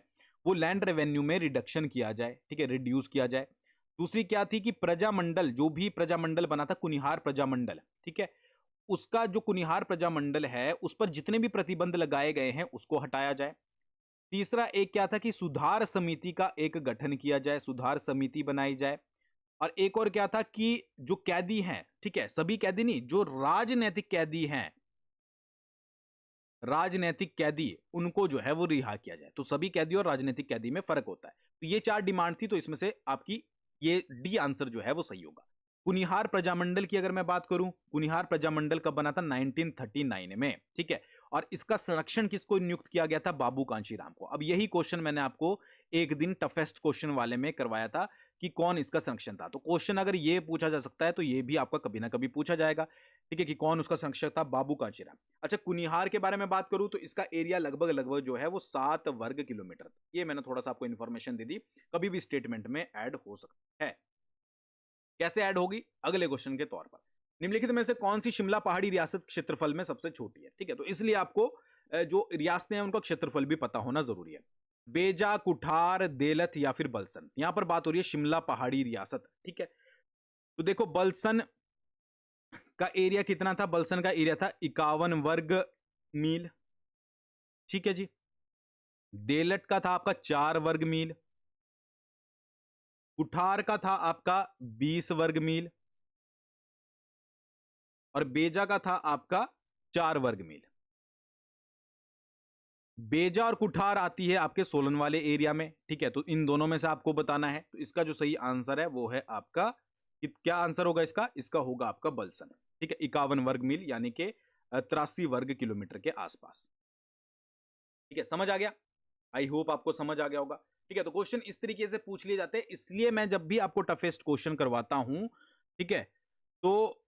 वो लैंड रेवेन्यू में रिडक्शन किया जाए, ठीक है, रिड्यूस किया जाए। दूसरी क्या थी कि प्रजामंडल, जो भी प्रजामंडल बना था कुनिहार प्रजामंडल, ठीक है, उसका जो कुनिहार प्रजामंडल है उस पर जितने भी प्रतिबंध लगाए गए हैं उसको हटाया जाए। तीसरा एक क्या था कि सुधार समिति का एक गठन किया जाए, सुधार समिति बनाई जाए। और एक और क्या था कि जो कैदी हैं, ठीक है, सभी कैदी नहीं, जो राजनैतिक कैदी हैं, राजनैतिक कैदी, उनको जो है वो रिहा किया जाए। तो सभी कैदी और राजनीतिक कैदी में फर्क होता है। तो ये चार डिमांड थी, तो इसमें से आपकी ये डी आंसर जो है वो सही होगा। कुनिहार प्रजामंडल की अगर मैं बात करूं, कुनिहार प्रजामंडल कब बना था? 1939 में, ठीक है, और इसका संरक्षण किसको नियुक्त किया गया था? बाबू कांशीराम को। अब यही क्वेश्चन मैंने आपको एक दिन टफेस्ट क्वेश्चन वाले में करवाया था कि कौन इसका संरक्षण था। तो क्वेश्चन अगर ये पूछा जा सकता है तो ये भी आपका कभी ना कभी पूछा जाएगा, ठीक है, कि कौन उसका संरक्षक था? बाबू कांशीराम। अच्छा, कुनिहार के बारे में बात करूं तो इसका एरिया लगभग लगभग जो है वो 7 वर्ग किलोमीटर, ये मैंने थोड़ा सा आपको इंफॉर्मेशन दे दी, कभी भी स्टेटमेंट में ऐड हो सकता है। कैसे ऐड होगी? अगले क्वेश्चन के तौर पर, निम्नलिखित में से कौन सी शिमला पहाड़ी रियासत क्षेत्रफल में सबसे छोटी है? ठीक है, तो इसलिए आपको जो रियासतें हैं उनका क्षेत्रफल भी पता होना जरूरी है। बेजा, कुठार, देलथ या फिर बलसन। यहां पर बात हो रही है शिमला पहाड़ी रियासत, ठीक है। तो देखो, बलसन का एरिया कितना था? बलसन का एरिया था 51 वर्ग मील, ठीक है जी। देलट का था आपका 4 वर्ग मील। कुठार का था आपका 20 वर्ग मील, और बेजा का था आपका 4 वर्ग मील। बेजा और कुठार आती है आपके सोलन वाले एरिया में, ठीक है, तो इन दोनों में से आपको बताना है। तो इसका जो सही आंसर है वो है आपका, क्या आंसर होगा इसका? इसका होगा आपका बलसन, ठीक है, 51 वर्ग मील यानी कि 83 वर्ग किलोमीटर के आसपास। ठीक है, समझ आ गया? आई होप आपको समझ आ गया होगा। ठीक है, तो क्वेश्चन इस तरीके से पूछ लिए जाते हैं, इसलिए मैं जब भी आपको टफेस्ट क्वेश्चन करवाता हूं, ठीक है, तो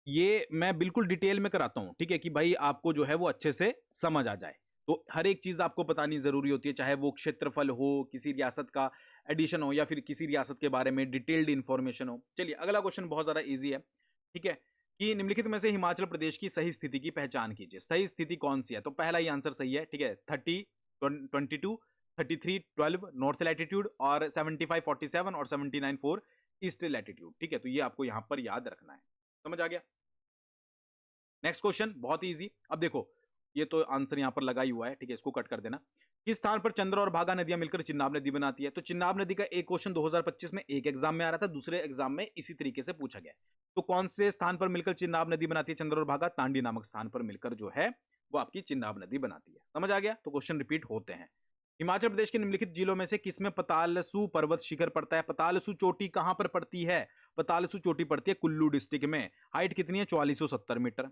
ये मैं बिल्कुल डिटेल में कराता हूं, ठीक है, कि भाई आपको जो है वो अच्छे से समझ आ जाए। तो हर एक चीज आपको बतानी जरूरी होती है, चाहे वो क्षेत्रफल हो, किसी रियासत का एडिशन हो, या फिर किसी रियासत के बारे में डिटेल्ड इंफॉर्मेशन हो। चलिए, अगला क्वेश्चन बहुत ज्यादा इजी है, ठीक है, कि निम्नलिखित में से हिमाचल प्रदेश की सही स्थिति की पहचान कीजिए। सही स्थिति कौन सी है? तो पहला ही आंसर सही है, ठीक है, 30, 22, 33, 12 नॉर्थ लैटिट्यूड, और 75, 47 और 79, 4 ईस्ट लैटिट्यूड, ठीक है। तो ये आपको यहां पर याद रखना है। समझ आ गया? नेक्स्ट क्वेश्चन बहुत ही इजी। अब देखो, ये तो आंसर यहाँ पर लगा ही हुआ है, ठीक है, इसको कट कर देना। किस स्थान पर चंद्र और भागा नदियां मिलकर चिनाब नदी बनाती है? तो चिनाब नदी का एक क्वेश्चन 2025 में एक एग्जाम में आ रहा था, दूसरे एग्जाम में इसी तरीके से पूछा गया। तो कौन से स्थान पर मिलकर चिनाब नदी बनाती है चंद्र और भागा? तांडी नामक स्थान पर मिलकर जो है वो आपकी चिनाब नदी बनाती है। समझ आ गया? तो क्वेश्चन रिपीट होते हैं। हिमाचल प्रदेश के निम्नलिखित जिलों में से किसमें पतालसू पर्वत शिखर पड़ता है? पतालसू चोटी कहां पर पड़ती है? पतालसू चोटी पड़ती है कुल्लू डिस्ट्रिक्ट में। हाइट कितनी है? 4470 मीटर।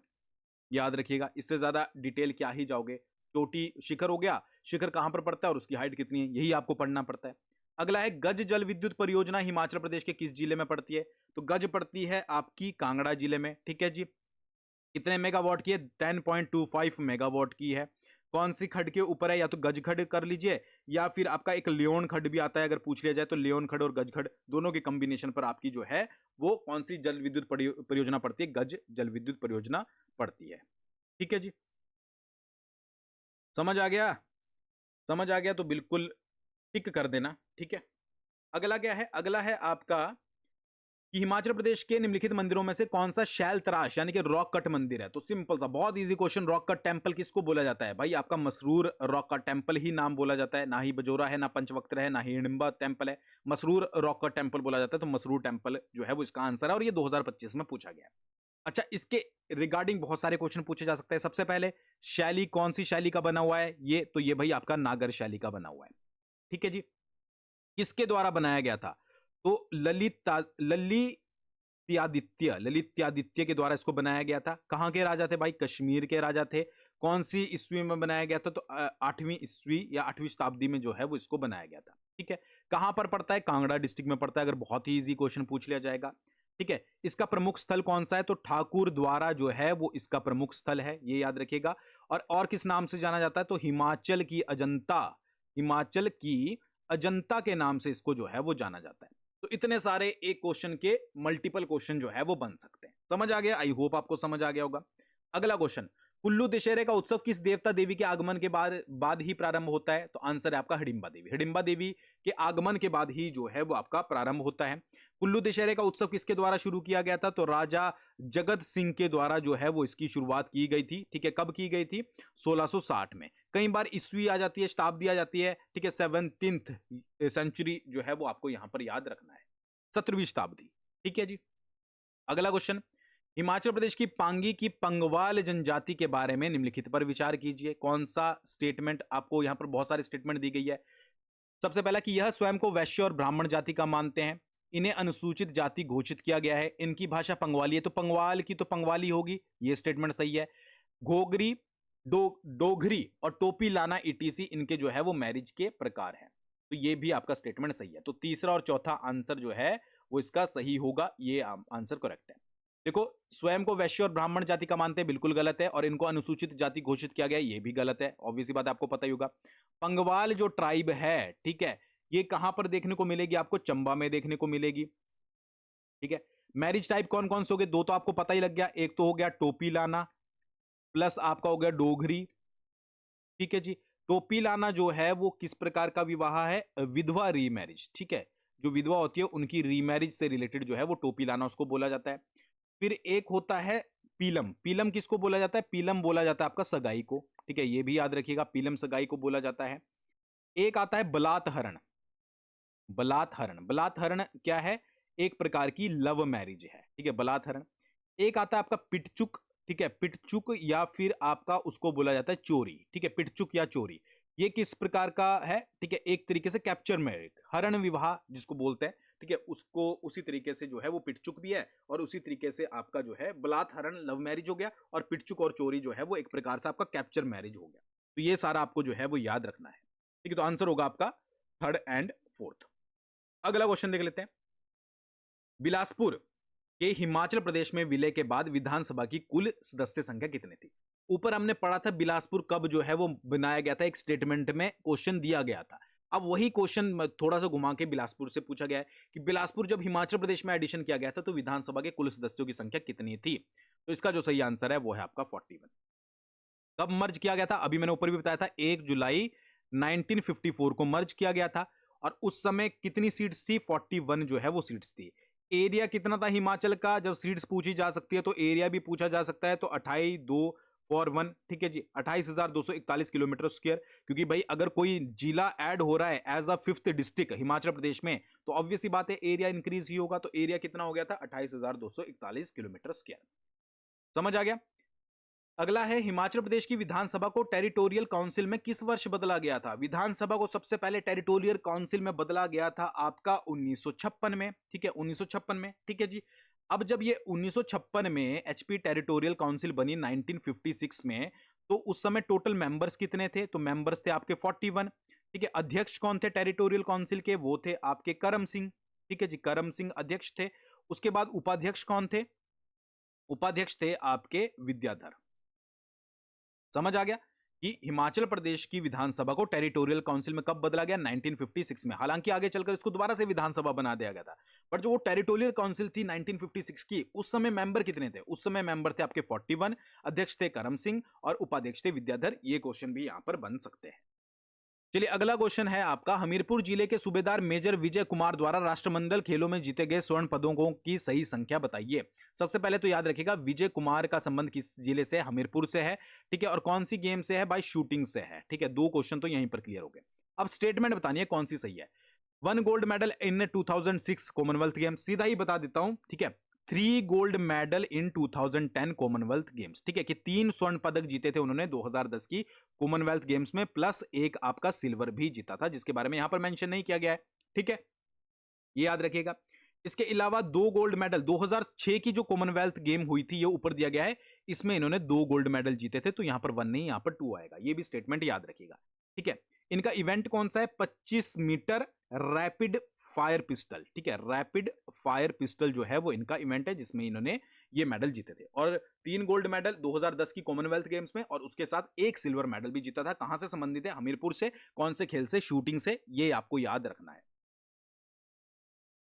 याद रखिएगा, इससे ज्यादा डिटेल क्या ही जाओगे। चोटी शिखर हो गया, शिखर कहां पर पड़ता है और उसकी हाइट कितनी है, यही आपको पढ़ना पड़ता है। अगला है गज जल विद्युत परियोजना हिमाचल प्रदेश के किस जिले में पड़ती है? तो गज पड़ती है आपकी कांगड़ा जिले में, ठीक है जी। कितने मेगावाट की है? 10.25 मेगावाट की है। कौन सी खड के ऊपर है? या तो गज खड कर लीजिए या फिर आपका एक लियोन खड भी आता है, अगर पूछ लिया जाए तो लियोन खड और गज खड दोनों के कॉम्बिनेशन पर आपकी जो है वो कौन सी जल विद्युत परियोजना पड़ती है? गज जल विद्युत परियोजना पड़ती है, ठीक है जी। समझ आ गया? समझ आ गया तो बिल्कुल टिक कर देना, ठीक है। अगला क्या है? अगला है आपका कि हिमाचल प्रदेश के निम्नलिखित मंदिरों में से कौन सा शैल तराश यानी कि रॉक कट मंदिर है? तो सिंपल सा, बहुत easy question. Rock cut temple किसको बोला जाता है? भाई आपका मसरूर रॉक कट टेंपल ही नाम बोला जाता है, ना ही बजोरा है, ना पंचवक्त्र है, ना ही हिडिंबा टेंपल है। मसरूर रॉक कट टेंपल बोला जाता है, तो मसरूर टेंपल जो है वो इसका आंसर है और ये 2025 में पूछा गया है। अच्छा, इसके रिगार्डिंग बहुत सारे क्वेश्चन पूछे जा सकते हैं। सबसे पहले, शैली कौन सी शैली का बना हुआ है? ये तो ये भाई आपका नागर शैली का बना हुआ है, ठीक है जी। किसके द्वारा बनाया गया था? तो ललित्यादित्य के द्वारा इसको बनाया गया था। कहां के राजा थे भाई? कश्मीर के राजा थे। कौन सी ईस्वी में बनाया गया था? तो 8वीं ईस्वी या 8वीं शताब्दी में जो है वो इसको बनाया गया था, ठीक है। कहां पर पड़ता है? कांगड़ा डिस्ट्रिक्ट में पड़ता है, अगर बहुत ही इजी क्वेश्चन पूछ लिया जाएगा, ठीक है। इसका प्रमुख स्थल कौन सा है? तो ठाकुर द्वारा जो है वो इसका प्रमुख स्थल है, ये याद रखिएगा। और किस नाम से जाना जाता है? तो हिमाचल की अजंता के नाम से इसको जो है वो जाना जाता है। तो इतने सारे एक क्वेश्चन के मल्टीपल क्वेश्चन जो है वो बन सकते हैं। समझ आ गया? आई होप आपको समझ आ गया होगा। अगला क्वेश्चन, कुल्लू दशहरे का उत्सव किस देवता देवी के आगमन के बाद ही प्रारंभ होता है? तो आंसर है आपका हिडिंबा देवी। हिडिंबा देवी के आगमन के बाद ही जो है वो आपका प्रारंभ होता है। कुल्लू दशहरे का उत्सव किसके द्वारा शुरू किया गया था? तो राजा जगत सिंह के द्वारा जो है वो इसकी शुरुआत की गई थी, ठीक है। कब की गई थी? 1660 में। कई बार ईस्वी आ जाती है, शताब्दी आ जाती है, ठीक है। 17th सेंचुरी जो है वो आपको यहां पर याद रखना है, 17वीं शताब्दी, ठीक है जी। अगला क्वेश्चन, हिमाचल प्रदेश की पांगी की पंगवाल जनजाति के बारे में निम्नलिखित पर विचार कीजिए। कौन सा स्टेटमेंट? आपको यहां पर बहुत सारी स्टेटमेंट दी गई है। सबसे पहला कि यह स्वयं को वैश्य और ब्राह्मण जाति का मानते हैं, इन्हें अनुसूचित जाति घोषित किया गया है, इनकी भाषा पंगवाली है, तो पंगवाल की तो पंगवाली होगी, ये स्टेटमेंट सही है। घोगरी, डोगरी और टोपी लाना ईटीसी इनके जो है वो मैरिज के प्रकार हैं, तो ये भी आपका स्टेटमेंट सही है। तो तीसरा और चौथा आंसर जो है वो इसका सही होगा, ये आंसर करेक्ट है। देखो, स्वयं को वैश्य और ब्राह्मण जाति का मानते हैं, बिल्कुल गलत है, और इनको अनुसूचित जाति घोषित किया गया, ये भी गलत है। ऑब्वियस बात आपको पता ही होगा। पंगवाल जो ट्राइब है, ठीक है, ये कहां पर देखने को मिलेगी? आपको चंबा में देखने को मिलेगी, ठीक है। मैरिज टाइप कौन कौन से हो गए? दो तो आपको पता ही लग गया, एक तो हो गया टोपी लाना, प्लस आपका हो गया डोगरी, ठीक है जी। टोपी लाना जो है वो किस प्रकार का विवाह है? विधवा रीमैरिज, ठीक है। जो विधवा होती है उनकी रीमैरिज से रिलेटेड जो है वो टोपी लाना उसको बोला जाता है। फिर एक होता है पीलम। पीलम किसको बोला जाता है? पीलम बोला जाता है आपका सगाई को, ठीक है, ये भी याद रखिएगा, पीलम सगाई को बोला जाता है। एक आता है बलात्हरण। बलात्हरण क्या है? एक प्रकार की लव मैरिज है, ठीक है, बलात्हरण। एक आता है आपका पिटचुक, ठीक है, पिटचुक या फिर आपका उसको बोला जाता है चोरी, ठीक है, पिटचुक या चोरी, ये किस प्रकार का है? ठीक है, एक तरीके से कैप्चर मैरिज, हरण विवाह जिसको बोलते हैं, ठीक है, उसको उसी तरीके से जो है वो पिटचुक भी है, और उसी तरीके से आपका जो है बलात्हरण लव मैरिज हो गया, और पिटचुक और चोरी जो है वो एक प्रकार से आपका कैप्चर मैरिज हो गया। तो ये सारा आपको जो है वो याद रखना है, ठीक है। तो आंसर होगा आपका थर्ड एंड फोर्थ। अगला क्वेश्चन देख लेते हैं। बिलासपुर के हिमाचल प्रदेश में विलय के बाद विधानसभा की कुल सदस्य संख्या कितनी थी? ऊपर हमने पढ़ा था बिलासपुर कब जो है वो बनाया गया था, एक स्टेटमेंट में क्वेश्चन दिया गया था। अब वही क्वेश्चन थोड़ा सा घुमा के बिलासपुर से पूछा गया है कि बिलासपुर जब हिमाचल प्रदेश में एडिशन किया गया था तो विधानसभा के कुल सदस्यों की संख्या कितनी थी? तो इसका जो सही आंसर है वो है आपका 41। कब मर्ज किया गया था? अभी मैंने ऊपर भी बताया था, 1 जुलाई 1954 को मर्ज किया गया था, और उस समय कितनी सीट्स थी? 41 जो है वो सीट्स थी। एरिया कितना था हिमाचल का? जब सीट्स पूछी जा सकती है तो एरिया भी पूछा जा सकता है, तो 28,2 28,441, ठीक है जी, 28,241 किलोमीटर स्क्वायर। क्योंकि भाई अगर कोई जिला ऐड हो रहा है as a 5th district Himachal Pradesh में, तो ऑब्वियस सी बात है एरिया इंक्रीज ही होगा। तो एरिया कितना हो गया था? 28,241 किलोमीटर स्क्वायर। समझ आ गया? अगला है, हिमाचल प्रदेश की विधानसभा को टेरिटोरियल काउंसिल में किस वर्ष बदला गया था? विधानसभा को सबसे पहले टेरिटोरियल काउंसिल में बदला गया था आपका 1956 में, ठीक है, 1956 में, ठीक है जी। अब जब ये 1956 में एचपी टेरिटोरियल काउंसिल बनी 1956 में, तो उस समय टोटल मेंबर्स कितने थे? तो मेंबर्स थे आपके 41, ठीक है। अध्यक्ष कौन थे टेरिटोरियल काउंसिल के? वो थे आपके करम सिंह, ठीक है जी, करम सिंह अध्यक्ष थे। उसके बाद उपाध्यक्ष कौन थे? उपाध्यक्ष थे आपके विद्याधर। समझ आ गया कि हिमाचल प्रदेश की विधानसभा को टेरिटोरियल काउंसिल में कब बदला गया? 1956 में। हालांकि आगे चलकर इसको दोबारा से विधानसभा बना दिया गया था, पर जो वो टेरिटोरियल काउंसिल थी 1956 की, उस समय मेंबर कितने थे? उस समय मेंबर थे आपके 41, अध्यक्ष थे करम सिंह और उपाध्यक्ष थे विद्याधर। ये क्वेश्चन भी यहां पर बन सकते हैं। चलिए अगला क्वेश्चन है आपका, हमीरपुर जिले के सूबेदार मेजर विजय कुमार द्वारा राष्ट्रमंडल खेलों में जीते गए स्वर्ण पदकों की सही संख्या बताइए। सबसे पहले तो याद रखिएगा विजय कुमार का संबंध किस जिले से? हमीरपुर से है, ठीक है। और कौन सी गेम से है? भाई शूटिंग से है, ठीक है। दो क्वेश्चन तो यहीं पर क्लियर हो गए। अब स्टेटमेंट बतानी है कौन सी सही है। 1 gold medal in 2006 Commonwealth game, सीधा ही बता देता हूं, ठीक है। 3 gold medal in 2010 Commonwealth games, ठीक है, कि 3 स्वर्ण पदक जीते थे उन्होंने 2010 की कॉमनवेल्थ गेम्स में, प्लस एक आपका सिल्वर भी जीता था, जिसके बारे में यहां पर मेंशन नहीं किया गया है, ठीक है, ये याद रखिएगा। इसके अलावा 2 गोल्ड मेडल 2006 की जो कॉमनवेल्थ गेम हुई थी, ये ऊपर दिया गया है, इसमें इन्होंने 2 गोल्ड मेडल जीते थे, तो यहां पर 1 नहीं, यहां पर 2 आएगा। ये भी स्टेटमेंट याद रखिएगा, ठीक है। इनका इवेंट कौन सा है? 25 मीटर रैपिड फायर पिस्टल, ठीक है, रैपिड फायर पिस्टल जो है वो इनका इवेंट है, जिसमें इन्होंने ये मेडल जीते थे। और 3 गोल्ड मेडल 2010 की कॉमनवेल्थ गेम्स में, और उसके साथ एक सिल्वर मेडल भी जीता था। कहां से संबंधित है? हमीरपुर से। कौन से खेल से? शूटिंग से। ये आपको याद रखना है,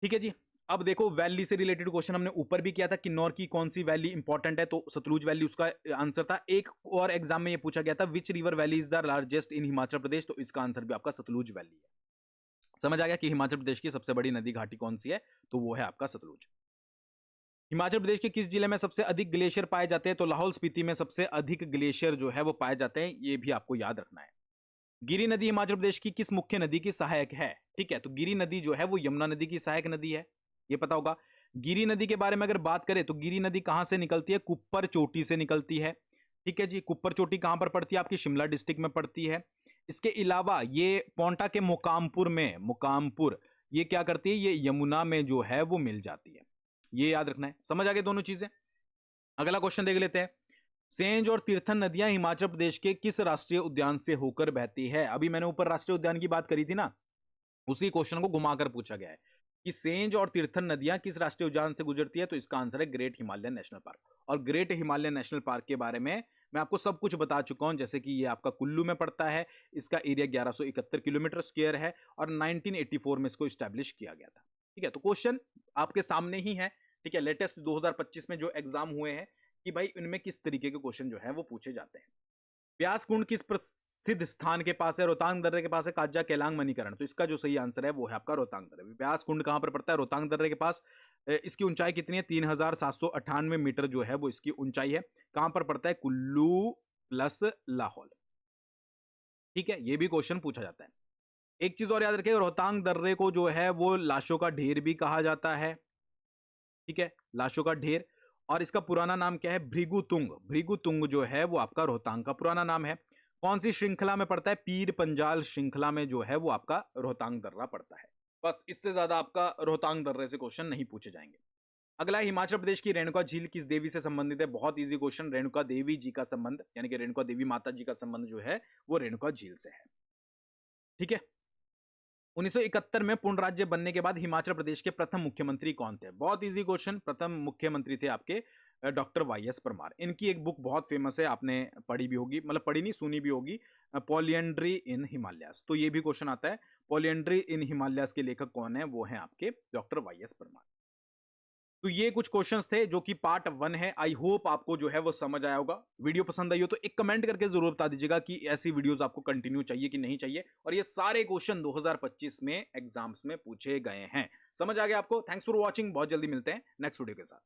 ठीक है जी। अब देखो वैली से रिलेटेड क्वेश्चन हमने ऊपर भी किया था, किन्नौर की कौन सी वैली इंपॉर्टेंट है, तो सतलुज वैली उसका आंसर था। एक और एग्जाम में ये पूछा गया था, which river valley is the largest in Himachal Pradesh, तो इसका आंसर भी आपका सतलुज वैली है। समझ आ गया कि हिमाचल प्रदेश की सबसे बड़ी नदी घाटी कौन सी है? तो वो है आपका सतलुज। हिमाचल प्रदेश के किस जिले में सबसे अधिक ग्लेशियर पाए जाते हैं? तो लाहौल स्पीति में सबसे अधिक ग्लेशियर जो है वो पाए जाते हैं, ये भी आपको याद रखना है। गिरी नदी हिमाचल प्रदेश की किस मुख्य नदी की सहायक है? ठीक है, तो गिरी नदी जो है वो यमुना नदी की सहायक नदी है, ये पता होगा। गिरी नदी के बारे में अगर बात करें तो गिरी नदी कहां से निकलती है? कुप्पर चोटी से निकलती है, ठीक है जी। कुप्पर चोटी कहां पर पड़ती है? आपकी शिमला डिस्ट्रिक्ट में पड़ती है। इसके अलावा ये पोंटा के मुकामपुर में, मुकामपुर, ये क्या करती है? ये यमुना में जो है वो मिल जाती है, ये याद रखना है। समझ आ गए दोनों चीजें। अगला क्वेश्चन देख लेते हैं। सेंज और तीर्थन नदियां हिमाचल प्रदेश के किस राष्ट्रीय उद्यान से होकर बहती है? अभी मैंने ऊपर राष्ट्रीय उद्यान की बात करी थी ना, उसी क्वेश्चन को घुमाकर पूछा गया है कि सेंज और तीर्थन नदियां किस राष्ट्रीय उद्यान से गुजरती है, तो इसका आंसर है ग्रेट हिमालयन नेशनल पार्क। और ग्रेट हिमालयन नेशनल पार्क के बारे में मैं आपको सब कुछ बता चुका हूं, जैसे कि ये आपका कुल्लू में पड़ता है, इसका एरिया 1171 किलोमीटर स्क्वायर है, और 1984 में इसको स्टैब्लिश किया गया था। ठीक है, तो क्वेश्चन आपके सामने ही है, ठीक है, लेटेस्ट 2025 में जो एग्जाम हुए हैं कि भाई इनमें किस तरीके के क्वेश्चन जो है वो पूछे जाते हैं। व्यास कुंड किस प्रसिद्ध स्थान के पास है? रोहतांग दर्रे के पास है, काजा केलांग मणिकरण, तो इसका जो सही आंसर है वो है आपका रोहतांग दर्रे। व्यास कुंड कहां पर पड़ता है? रोहतांग दर्रे के पास। इसकी ऊंचाई कितनी है? 3798 मीटर जो है वो इसकी ऊंचाई है। कहां पर पड़ता है? कुल्लू प्लस लाहौल। ठीक है, ये भी क्वेश्चन पूछा जाता है। एक चीज और याद रखिए, रोहतांग दर्रे को जो है वो लाशों का ढेर भी कहा जाता है, ठीक है, लाशों का ढेर। और इसका पुराना नाम क्या है? भृगुतुंग। भृगुतुंग जो है वो आपका रोहतांग का पुराना नाम है। कौन सी श्रृंखला में पड़ता है? पीर पंजाल श्रृंखला में जो है वो आपका रोहतांग दर्रा पड़ता है। बस इससे ज्यादा आपका रोहतांग दर्रे से क्वेश्चन नहीं पूछे जाएंगे। अगला, हिमाचल प्रदेश की रेणुका झील किस देवी से संबंधित है? बहुत इजी क्वेश्चन। रेणुका देवी जी का संबंध, यानी कि रेणुका देवी माता जी का संबंध जो है वो रेणुका झील से है। ठीक है, 1971 में पूर्ण राज्य बनने के बाद हिमाचल प्रदेश के प्रथम मुख्यमंत्री कौन थे? बहुत इजी क्वेश्चन। प्रथम मुख्यमंत्री थे आपके डॉक्टर वाईएस परमार। इनकी एक बुक बहुत फेमस है, आपने पढ़ी भी होगी, मतलब पढ़ी नहीं सुनी भी होगी, पॉलियंड्री इन हिमालयास। तो ये भी क्वेश्चन आता है, पॉलियंड्री इन हिमालयास के लेखक कौन है? वो है आपके डॉक्टर वाईएस परमार। तो ये कुछ क्वेश्चंस थे जो कि पार्ट 1 है। आई होप आपको जो है वो समझ आया होगा। वीडियो पसंद आई हो तो एक कमेंट करके जरूर बता दीजिएगा कि ऐसी वीडियोस आपको कंटिन्यू चाहिए कि नहीं चाहिए। और ये सारे क्वेश्चन 2025 में एग्जाम्स में पूछे गए हैं। समझ आ गया आपको? Thanks for watching. बहुत जल्दी मिलते हैं नेक्स्ट वीडियो के साथ।